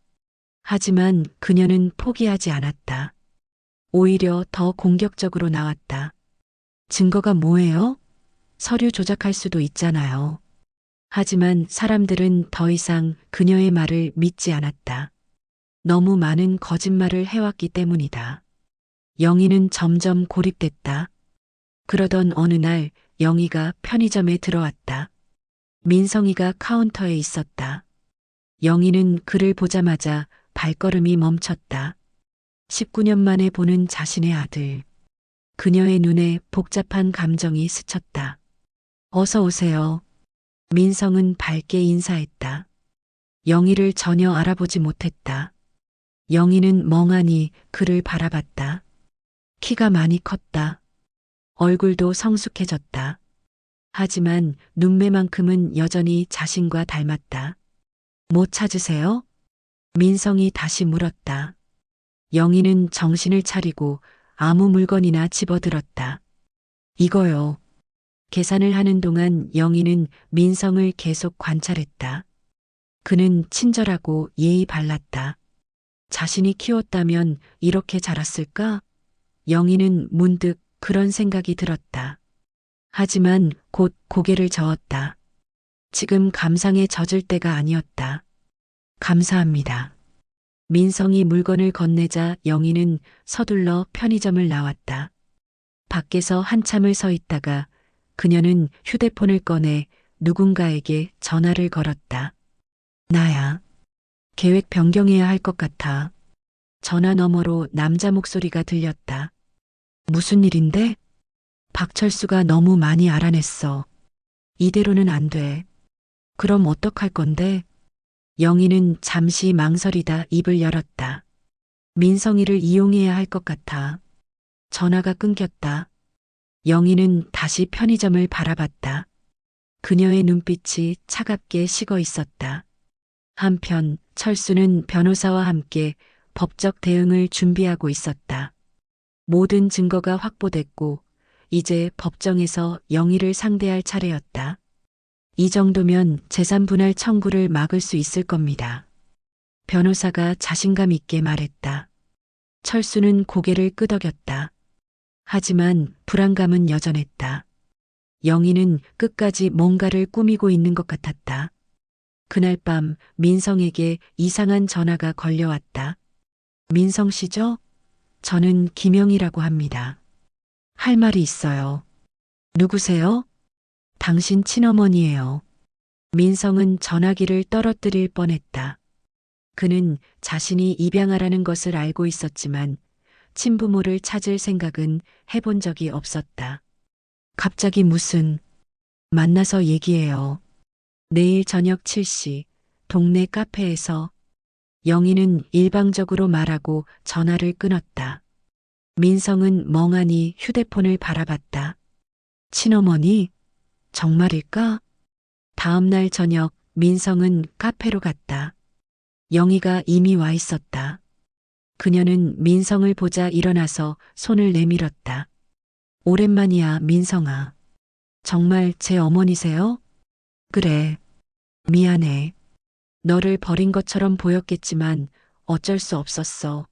하지만 그녀는 포기하지 않았다. 오히려 더 공격적으로 나왔다. 증거가 뭐예요? 서류 조작할 수도 있잖아요. 하지만 사람들은 더 이상 그녀의 말을 믿지 않았다. 너무 많은 거짓말을 해왔기 때문이다. 영희는 점점 고립됐다. 그러던 어느 날 영희가 편의점에 들어왔다. 민성이가 카운터에 있었다. 영희는 그를 보자마자 발걸음이 멈췄다. 19년 만에 보는 자신의 아들. 그녀의 눈에 복잡한 감정이 스쳤다. 어서 오세요. 민성은 밝게 인사했다. 영희를 전혀 알아보지 못했다. 영희는 멍하니 그를 바라봤다. 키가 많이 컸다. 얼굴도 성숙해졌다. 하지만 눈매만큼은 여전히 자신과 닮았다. 뭐 찾으세요? 민성이 다시 물었다. 영희는 정신을 차리고 아무 물건이나 집어들었다. 이거요. 계산을 하는 동안 영희는 민성을 계속 관찰했다. 그는 친절하고 예의 발랐다. 자신이 키웠다면 이렇게 자랐을까? 영희는 문득 그런 생각이 들었다. 하지만 곧 고개를 저었다. 지금 감상에 젖을 때가 아니었다. 감사합니다. 민성이 물건을 건네자 영희는 서둘러 편의점을 나왔다. 밖에서 한참을 서 있다가 그녀는 휴대폰을 꺼내 누군가에게 전화를 걸었다. 나야. 계획 변경해야 할 것 같아. 전화 너머로 남자 목소리가 들렸다. 무슨 일인데? 박철수가 너무 많이 알아냈어. 이대로는 안 돼. 그럼 어떡할 건데? 영희는 잠시 망설이다 입을 열었다. 민성이를 이용해야 할 것 같아. 전화가 끊겼다. 영희는 다시 편의점을 바라봤다. 그녀의 눈빛이 차갑게 식어 있었다. 한편 철수는 변호사와 함께 법적 대응을 준비하고 있었다. 모든 증거가 확보됐고 이제 법정에서 영희를 상대할 차례였다. 이 정도면 재산 분할 청구를 막을 수 있을 겁니다. 변호사가 자신감 있게 말했다. 철수는 고개를 끄덕였다. 하지만 불안감은 여전했다. 영희는 끝까지 뭔가를 꾸미고 있는 것 같았다. 그날 밤 민성에게 이상한 전화가 걸려왔다. 민성 씨죠? 저는 김영희라고 합니다. 할 말이 있어요. 누구세요? 당신 친어머니예요. 민성은 전화기를 떨어뜨릴 뻔했다. 그는 자신이 입양하라는 것을 알고 있었지만 친부모를 찾을 생각은 해본 적이 없었다. 갑자기 무슨 만나서 얘기해요. 내일 저녁 7시 동네 카페에서 영희는 일방적으로 말하고 전화를 끊었다. 민성은 멍하니 휴대폰을 바라봤다. 친어머니? 정말일까? 다음 날 저녁 민성은 카페로 갔다. 영희가 이미 와 있었다. 그녀는 민성을 보자 일어나서 손을 내밀었다. 오랜만이야, 민성아. 정말 제 어머니세요? 그래. 미안해. 너를 버린 것처럼 보였겠지만 어쩔 수 없었어.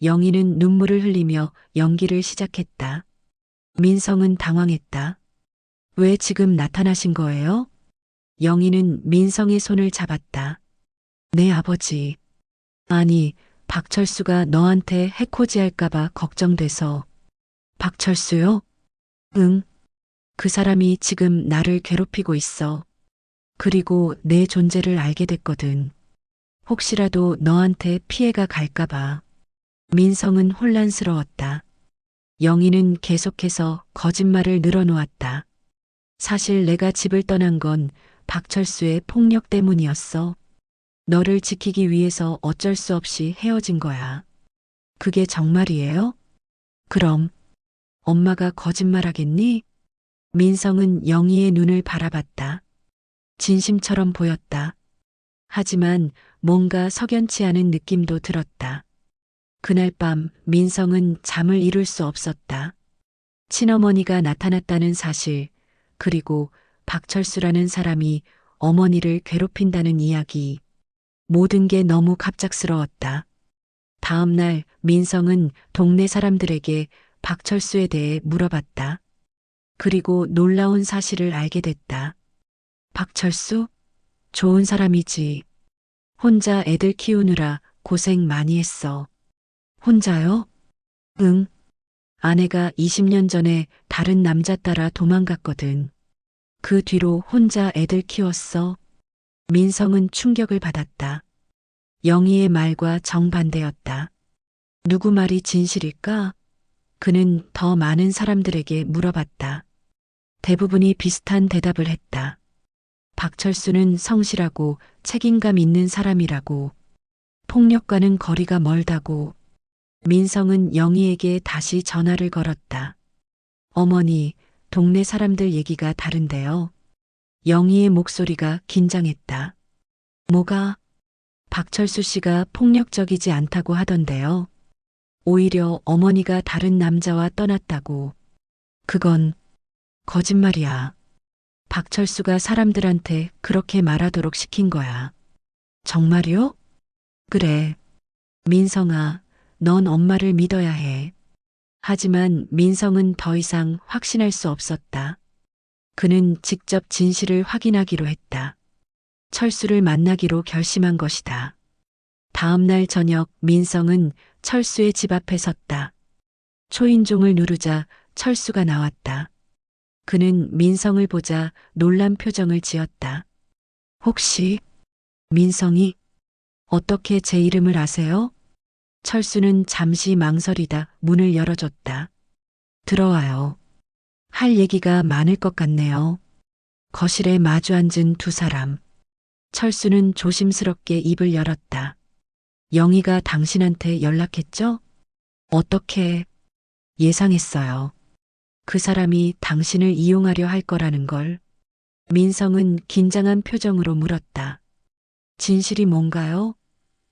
영희는 눈물을 흘리며 연기를 시작했다. 민성은 당황했다. 왜 지금 나타나신 거예요? 영희는 민성의 손을 잡았다. 내 아버지. 아니, 박철수가 너한테 해코지할까봐 걱정돼서. 박철수요? 응. 그 사람이 지금 나를 괴롭히고 있어. 그리고 내 존재를 알게 됐거든. 혹시라도 너한테 피해가 갈까봐. 민성은 혼란스러웠다. 영희는 계속해서 거짓말을 늘어놓았다. 사실 내가 집을 떠난 건 박철수의 폭력 때문이었어. 너를 지키기 위해서 어쩔 수 없이 헤어진 거야. 그게 정말이에요? 그럼 엄마가 거짓말하겠니? 민성은 영희의 눈을 바라봤다. 진심처럼 보였다. 하지만 뭔가 석연치 않은 느낌도 들었다. 그날 밤 민성은 잠을 이룰 수 없었다. 친어머니가 나타났다는 사실, 그리고 박철수라는 사람이 어머니를 괴롭힌다는 이야기, 모든 게 너무 갑작스러웠다. 다음 날 민성은 동네 사람들에게 박철수에 대해 물어봤다. 그리고 놀라운 사실을 알게 됐다. 박철수? 좋은 사람이지. 혼자 애들 키우느라 고생 많이 했어. 혼자요? 응. 아내가 20년 전에 다른 남자 따라 도망갔거든. 그 뒤로 혼자 애들 키웠어. 민성은 충격을 받았다. 영희의 말과 정반대였다. 누구 말이 진실일까? 그는 더 많은 사람들에게 물어봤다. 대부분이 비슷한 대답을 했다. 박철수는 성실하고 책임감 있는 사람이라고. 폭력과는 거리가 멀다고. 민성은 영희에게 다시 전화를 걸었다. 어머니, 동네 사람들 얘기가 다른데요. 영희의 목소리가 긴장했다. 뭐가? 박철수 씨가 폭력적이지 않다고 하던데요. 오히려 어머니가 다른 남자와 떠났다고. 그건 거짓말이야. 박철수가 사람들한테 그렇게 말하도록 시킨 거야. 정말요? 그래. 민성아, 넌 엄마를 믿어야 해. 하지만 민성은 더 이상 확신할 수 없었다. 그는 직접 진실을 확인하기로 했다. 철수를 만나기로 결심한 것이다. 다음 날 저녁 민성은 철수의 집 앞에 섰다. 초인종을 누르자 철수가 나왔다. 그는 민성을 보자 놀란 표정을 지었다. 혹시 민성이 어떻게 제 이름을 아세요? 철수는 잠시 망설이다 문을 열어줬다. 들어와요. 할 얘기가 많을 것 같네요. 거실에 마주 앉은 두 사람. 철수는 조심스럽게 입을 열었다. 영희가 당신한테 연락했죠? 어떻게? 예상했어요. 그 사람이 당신을 이용하려 할 거라는 걸. 민성은 긴장한 표정으로 물었다. 진실이 뭔가요?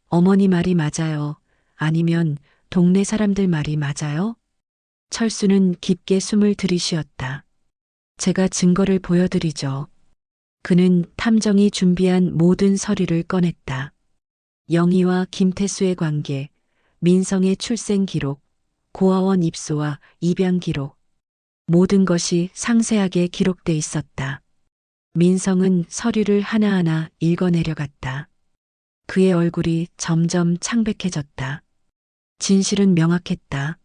어머니 말이 맞아요. 아니면 동네 사람들 말이 맞아요? 철수는 깊게 숨을 들이쉬었다. 제가 증거를 보여드리죠. 그는 탐정이 준비한 모든 서류를 꺼냈다. 영희와 김태수의 관계, 민성의 출생 기록, 고아원 입소와 입양 기록, 모든 것이 상세하게 기록돼 있었다. 민성은 서류를 하나하나 읽어내려갔다. 그의 얼굴이 점점 창백해졌다. 진실은 명확했다.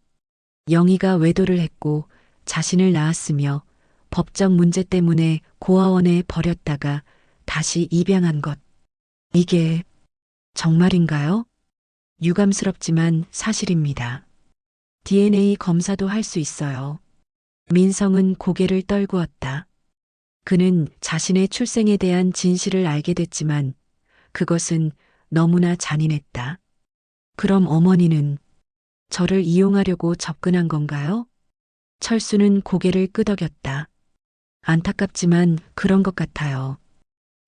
영희가 외도를 했고 자신을 낳았으며 법적 문제 때문에 고아원에 버렸다가 다시 입양한 것. 이게 정말인가요? 유감스럽지만 사실입니다. DNA 검사도 할 수 있어요. 민성은 고개를 떨구었다. 그는 자신의 출생에 대한 진실을 알게 됐지만 그것은 너무나 잔인했다. 그럼 어머니는 저를 이용하려고 접근한 건가요? 철수는 고개를 끄덕였다. 안타깝지만 그런 것 같아요.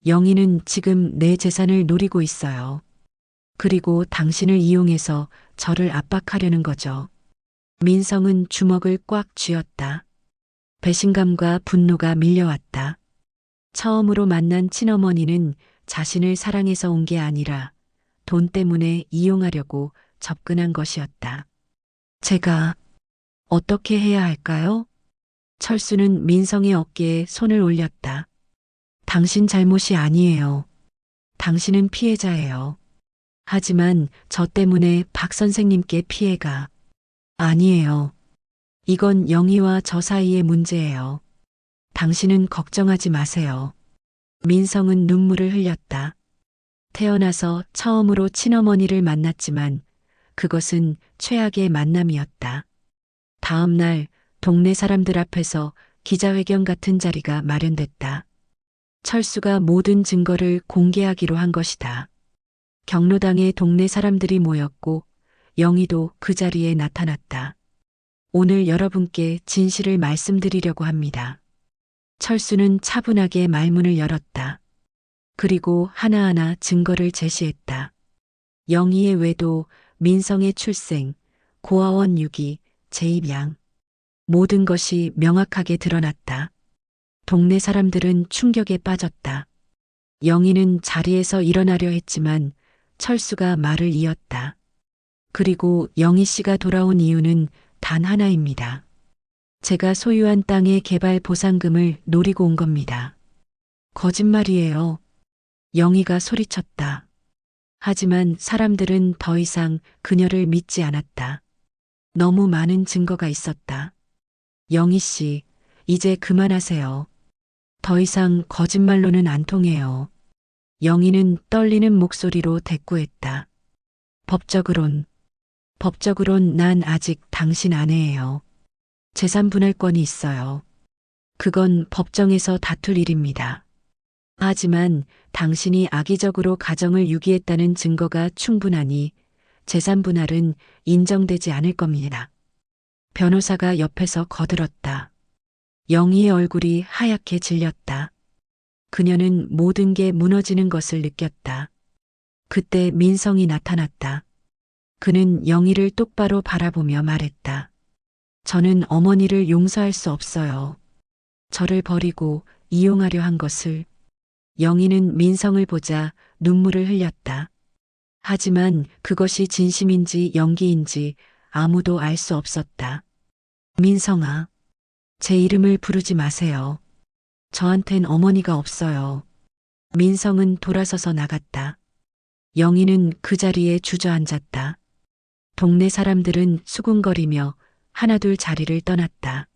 영희는 지금 내 재산을 노리고 있어요. 그리고 당신을 이용해서 저를 압박하려는 거죠. 민성은 주먹을 꽉 쥐었다. 배신감과 분노가 밀려왔다. 처음으로 만난 친어머니는 자신을 사랑해서 온 게 아니라 돈 때문에 이용하려고 접근한 것이었다. 제가 어떻게 해야 할까요? 철수는 민성의 어깨에 손을 올렸다. 당신 잘못이 아니에요. 당신은 피해자예요. 하지만 저 때문에 박 선생님께 피해가 아니에요. 이건 영희와 저 사이의 문제예요. 당신은 걱정하지 마세요. 민성은 눈물을 흘렸다. 태어나서 처음으로 친어머니를 만났지만 그것은 최악의 만남이었다. 다음 날 동네 사람들 앞에서 기자회견 같은 자리가 마련됐다. 철수가 모든 증거를 공개하기로 한 것이다. 경로당에 동네 사람들이 모였고 영희도 그 자리에 나타났다. 오늘 여러분께 진실을 말씀드리려고 합니다. 철수는 차분하게 말문을 열었다. 그리고 하나하나 증거를 제시했다. 영희의 외도, 민성의 출생, 고아원 유기, 재입양. 모든 것이 명확하게 드러났다. 동네 사람들은 충격에 빠졌다. 영희는 자리에서 일어나려 했지만 철수가 말을 이었다. 그리고 영희 씨가 돌아온 이유는 단 하나입니다. 제가 소유한 땅의 개발 보상금을 노리고 온 겁니다. 거짓말이에요. 영희가 소리쳤다. 하지만 사람들은 더 이상 그녀를 믿지 않았다. 너무 많은 증거가 있었다. 영희 씨, 이제 그만하세요. 더 이상 거짓말로는 안 통해요. 영희는 떨리는 목소리로 대꾸했다. 법적으론 난 아직 당신 아내예요. 재산 분할권이 있어요. 그건 법정에서 다툴 일입니다. 하지만 당신이 악의적으로 가정을 유기했다는 증거가 충분하니 재산 분할은 인정되지 않을 겁니다. 변호사가 옆에서 거들었다. 영희의 얼굴이 하얗게 질렸다. 그녀는 모든 게 무너지는 것을 느꼈다. 그때 민성이 나타났다. 그는 영희를 똑바로 바라보며 말했다. 저는 어머니를 용서할 수 없어요. 저를 버리고 이용하려 한 것을. 영희는 민성을 보자 눈물을 흘렸다. 하지만 그것이 진심인지 연기인지 아무도 알 수 없었다. 민성아, 제 이름을 부르지 마세요. 저한텐 어머니가 없어요. 민성은 돌아서서 나갔다. 영희는 그 자리에 주저앉았다. 동네 사람들은 수군거리며 하나둘 자리를 떠났다.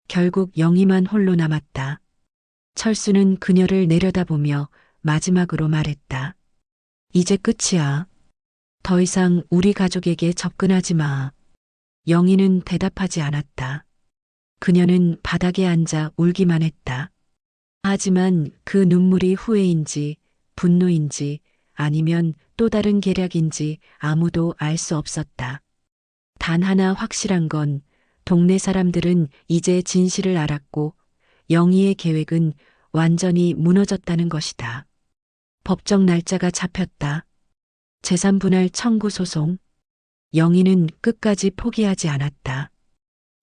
결국 영희만 홀로 남았다. 철수는 그녀를 내려다보며 마지막으로 말했다. 이제 끝이야. 더 이상 우리 가족에게 접근하지 마. 영희는 대답하지 않았다. 그녀는 바닥에 앉아 울기만 했다. 하지만 그 눈물이 후회인지 분노인지 아니면 또 다른 계략인지 아무도 알 수 없었다. 단 하나 확실한 건 동네 사람들은 이제 진실을 알았고 영희의 계획은 완전히 무너졌다는 것이다. 법정 날짜가 잡혔다. 재산 분할 청구 소송. 영희는 끝까지 포기하지 않았다.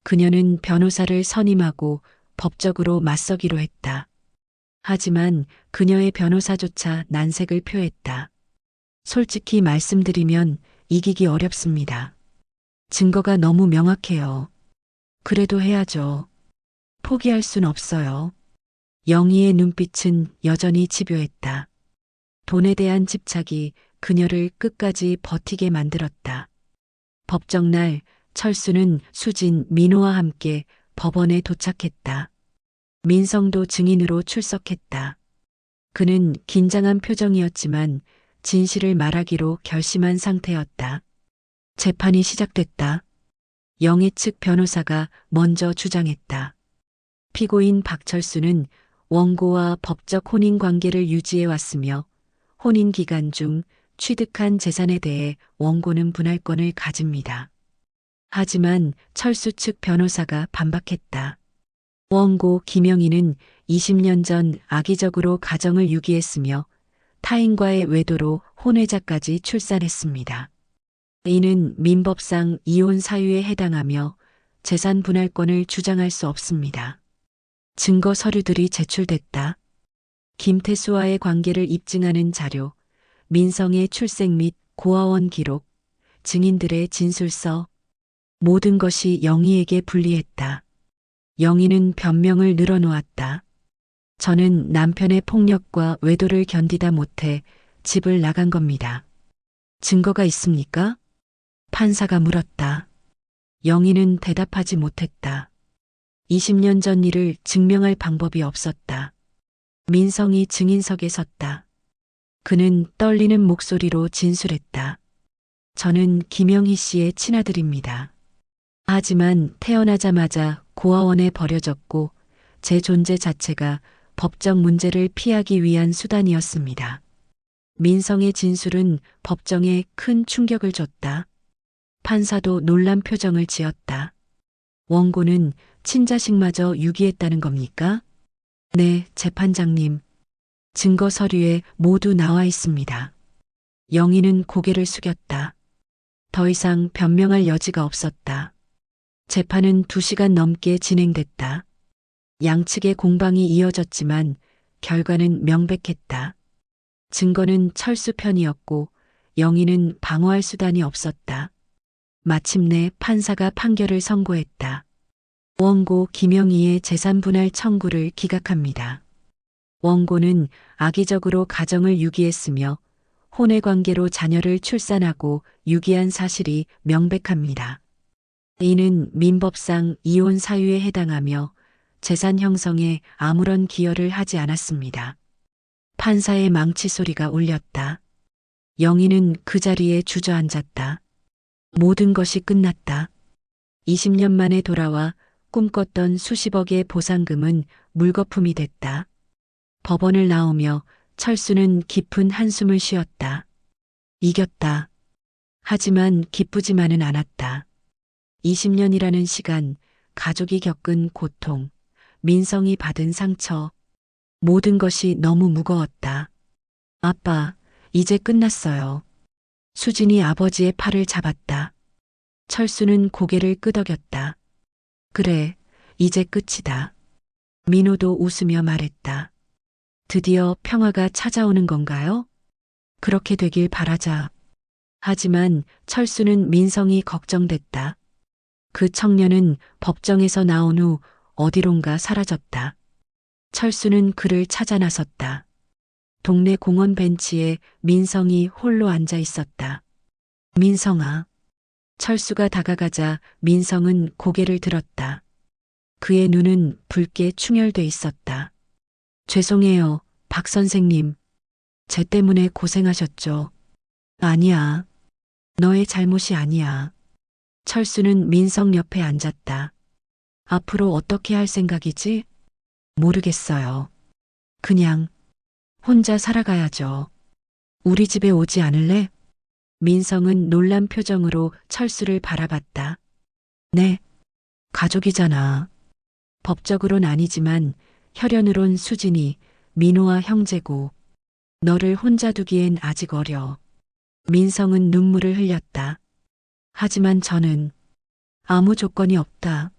그녀는 변호사를 선임하고 법적으로 맞서기로 했다. 하지만 그녀의 변호사조차 난색을 표했다. 솔직히 말씀드리면 이기기 어렵습니다. 증거가 너무 명확해요. 그래도 해야죠. 포기할 순 없어요. 영희의 눈빛은 여전히 집요했다. 돈에 대한 집착이 그녀를 끝까지 버티게 만들었다. 법정날 철수는 수진, 민호와 함께 법원에 도착했다. 민성도 증인으로 출석했다. 그는 긴장한 표정이었지만 진실을 말하기로 결심한 상태였다. 재판이 시작됐다. 영희 측 변호사가 먼저 주장했다. 피고인 박철수는 원고와 법적 혼인 관계를 유지해 왔으며 혼인 기간 중 취득한 재산에 대해 원고는 분할권을 가집니다. 하지만 철수 측 변호사가 반박했다. 원고 김영희는 20년 전 악의적으로 가정을 유기했으며 타인과의 외도로 혼외자까지 출산했습니다. 이는 민법상 이혼 사유에 해당하며 재산 분할권을 주장할 수 없습니다. 증거 서류들이 제출됐다. 김태수와의 관계를 입증하는 자료, 민성의 출생 및 고아원 기록, 증인들의 진술서, 모든 것이 영희에게 불리했다. 영희는 변명을 늘어놓았다. 저는 남편의 폭력과 외도를 견디다 못해 집을 나간 겁니다. 증거가 있습니까? 판사가 물었다. 영희는 대답하지 못했다. 20년 전 일을 증명할 방법이 없었다. 민성이 증인석에 섰다. 그는 떨리는 목소리로 진술했다. 저는 김영희 씨의 친아들입니다. 하지만 태어나자마자 고아원에 버려졌고 제 존재 자체가 법적 문제를 피하기 위한 수단이었습니다. 민성의 진술은 법정에 큰 충격을 줬다. 판사도 놀란 표정을 지었다. 원고는 친자식마저 유기했다는 겁니까? 네, 재판장님. 증거 서류에 모두 나와 있습니다. 영희는 고개를 숙였다. 더 이상 변명할 여지가 없었다. 재판은 2시간 넘게 진행됐다. 양측의 공방이 이어졌지만 결과는 명백했다. 증거는 철수 편이었고 영희는 방어할 수단이 없었다. 마침내 판사가 판결을 선고했다. 원고 김영희의 재산 분할 청구를 기각합니다. 원고는 악의적으로 가정을 유기했으며 혼외 관계로 자녀를 출산하고 유기한 사실이 명백합니다. 이는 민법상 이혼 사유에 해당하며 재산 형성에 아무런 기여를 하지 않았습니다. 판사의 망치 소리가 울렸다. 영희는 그 자리에 주저앉았다. 모든 것이 끝났다. 20년 만에 돌아와 꿈꿨던 수십억의 보상금은 물거품이 됐다. 법원을 나오며 철수는 깊은 한숨을 쉬었다. 이겼다. 하지만 기쁘지만은 않았다. 20년이라는 시간, 가족이 겪은 고통, 민성이 받은 상처, 모든 것이 너무 무거웠다. 아빠, 이제 끝났어요. 수진이 아버지의 팔을 잡았다. 철수는 고개를 끄덕였다. 그래, 이제 끝이다. 민호도 웃으며 말했다. 드디어 평화가 찾아오는 건가요? 그렇게 되길 바라자. 하지만 철수는 민성이 걱정됐다. 그 청년은 법정에서 나온 후 어디론가 사라졌다. 철수는 그를 찾아 나섰다. 동네 공원 벤치에 민성이 홀로 앉아 있었다. 민성아. 철수가 다가가자 민성은 고개를 들었다. 그의 눈은 붉게 충혈돼 있었다. 죄송해요, 박 선생님. 쟤 때문에 고생하셨죠. 아니야. 너의 잘못이 아니야. 철수는 민성 옆에 앉았다. 앞으로 어떻게 할 생각이지? 모르겠어요. 그냥 혼자 살아가야죠. 우리 집에 오지 않을래? 민성은 놀란 표정으로 철수를 바라봤다. 네, 가족이잖아. 법적으론 아니지만 혈연으론 수진이 민호와 형제고 너를 혼자 두기엔 아직 어려. 민성은 눈물을 흘렸다. 하지만 저는 아무 조건이 없다.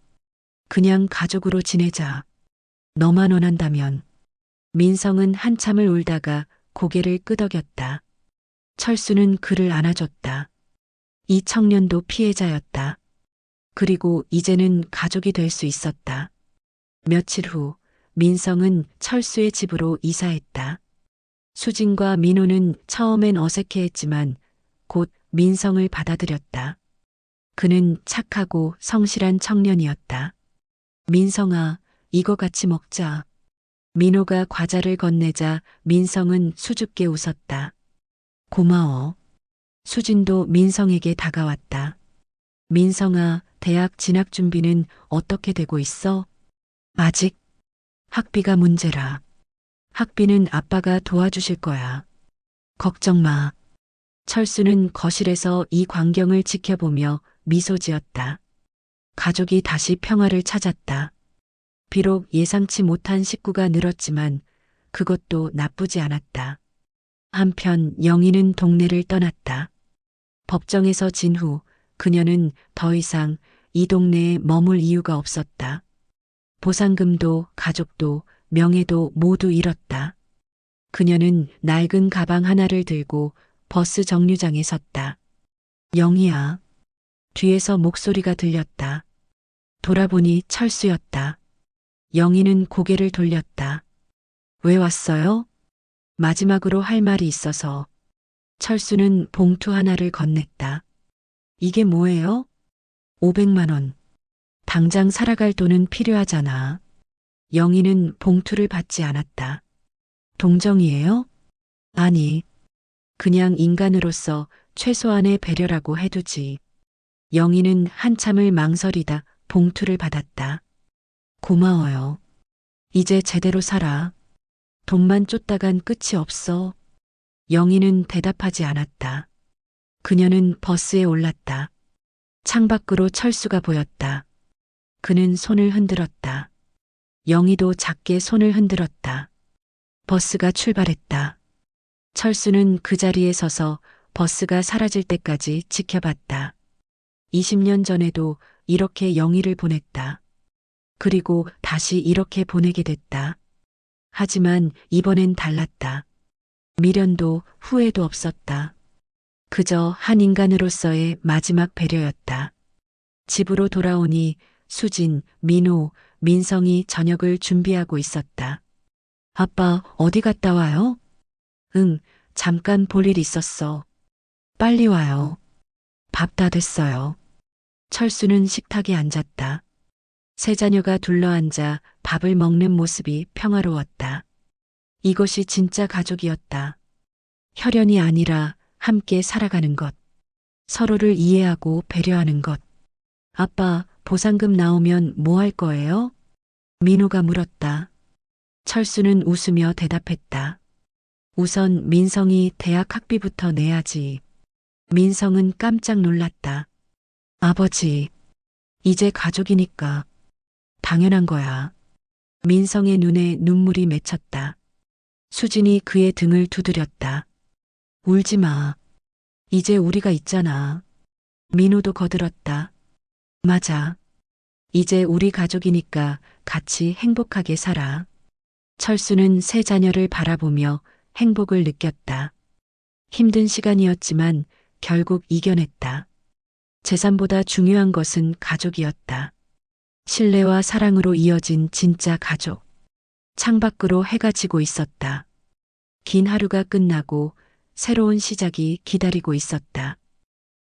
그냥 가족으로 지내자. 너만 원한다면. 민성은 한참을 울다가 고개를 끄덕였다. 철수는 그를 안아줬다. 이 청년도 피해자였다. 그리고 이제는 가족이 될 수 있었다. 며칠 후 민성은 철수의 집으로 이사했다. 수진과 민호는 처음엔 어색해했지만 곧 민성을 받아들였다. 그는 착하고 성실한 청년이었다. 민성아, 이거 같이 먹자. 민호가 과자를 건네자 민성은 수줍게 웃었다. 고마워. 수진도 민성에게 다가왔다. 민성아, 대학 진학 준비는 어떻게 되고 있어? 아직 학비가 문제라. 학비는 아빠가 도와주실 거야. 걱정 마. 철수는 거실에서 이 광경을 지켜보며 미소 지었다. 가족이 다시 평화를 찾았다. 비록 예상치 못한 식구가 늘었지만 그것도 나쁘지 않았다. 한편 영희는 동네를 떠났다. 법정에서 진 후 그녀는 더 이상 이 동네에 머물 이유가 없었다. 보상금도 가족도 명예도 모두 잃었다. 그녀는 낡은 가방 하나를 들고 버스 정류장에 섰다. 영희야. 뒤에서 목소리가 들렸다. 돌아보니 철수였다. 영희는 고개를 돌렸다. 왜 왔어요? 마지막으로 할 말이 있어서. 철수는 봉투 하나를 건넸다. 이게 뭐예요? 500만 원. 당장 살아갈 돈은 필요하잖아. 영희는 봉투를 받지 않았다. 동정이에요? 아니, 그냥 인간으로서 최소한의 배려라고 해두지. 영희는 한참을 망설이다 봉투를 받았다. 고마워요. 이제 제대로 살아. 돈만 쫓다간 끝이 없어. 영희는 대답하지 않았다. 그녀는 버스에 올랐다. 창밖으로 철수가 보였다. 그는 손을 흔들었다. 영희도 작게 손을 흔들었다. 버스가 출발했다. 철수는 그 자리에 서서 버스가 사라질 때까지 지켜봤다. 20년 전에도 이렇게 영희를 보냈다. 그리고 다시 이렇게 보내게 됐다. 하지만 이번엔 달랐다. 미련도 후회도 없었다. 그저 한 인간으로서의 마지막 배려였다. 집으로 돌아오니 수진, 민호, 민성이 저녁을 준비하고 있었다. 아빠, 어디 갔다 와요? 응, 잠깐 볼 일 있었어. 빨리 와요. 밥 다 됐어요. 철수는 식탁에 앉았다. 세 자녀가 둘러앉아 밥을 먹는 모습이 평화로웠다. 이것이 진짜 가족이었다. 혈연이 아니라 함께 살아가는 것. 서로를 이해하고 배려하는 것. 아빠, 보상금 나오면 뭐 할 거예요? 민호가 물었다. 철수는 웃으며 대답했다. 우선 민성이 대학 학비부터 내야지. 민성은 깜짝 놀랐다. 아버지, 이제 가족이니까. 당연한 거야. 민성의 눈에 눈물이 맺혔다. 수진이 그의 등을 두드렸다. 울지 마. 이제 우리가 있잖아. 민호도 거들었다. 맞아. 이제 우리 가족이니까 같이 행복하게 살아. 철수는 세 자녀를 바라보며 행복을 느꼈다. 힘든 시간이었지만 결국 이겨냈다. 재산보다 중요한 것은 가족이었다. 신뢰와 사랑으로 이어진 진짜 가족. 창밖으로 해가 지고 있었다. 긴 하루가 끝나고 새로운 시작이 기다리고 있었다.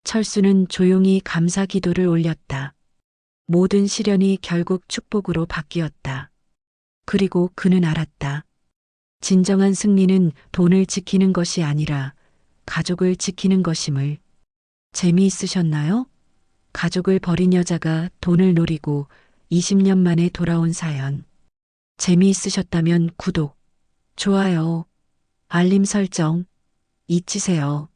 철수는 조용히 감사 기도를 올렸다. 모든 시련이 결국 축복으로 바뀌었다. 그리고 그는 알았다. 진정한 승리는 돈을 지키는 것이 아니라 가족을 지키는 것임을. 재미있으셨나요? 가족을 버린 여자가 돈을 노리고 20년 만에 돌아온 사연. 재미있으셨다면 구독, 좋아요, 알림 설정 잊으세요.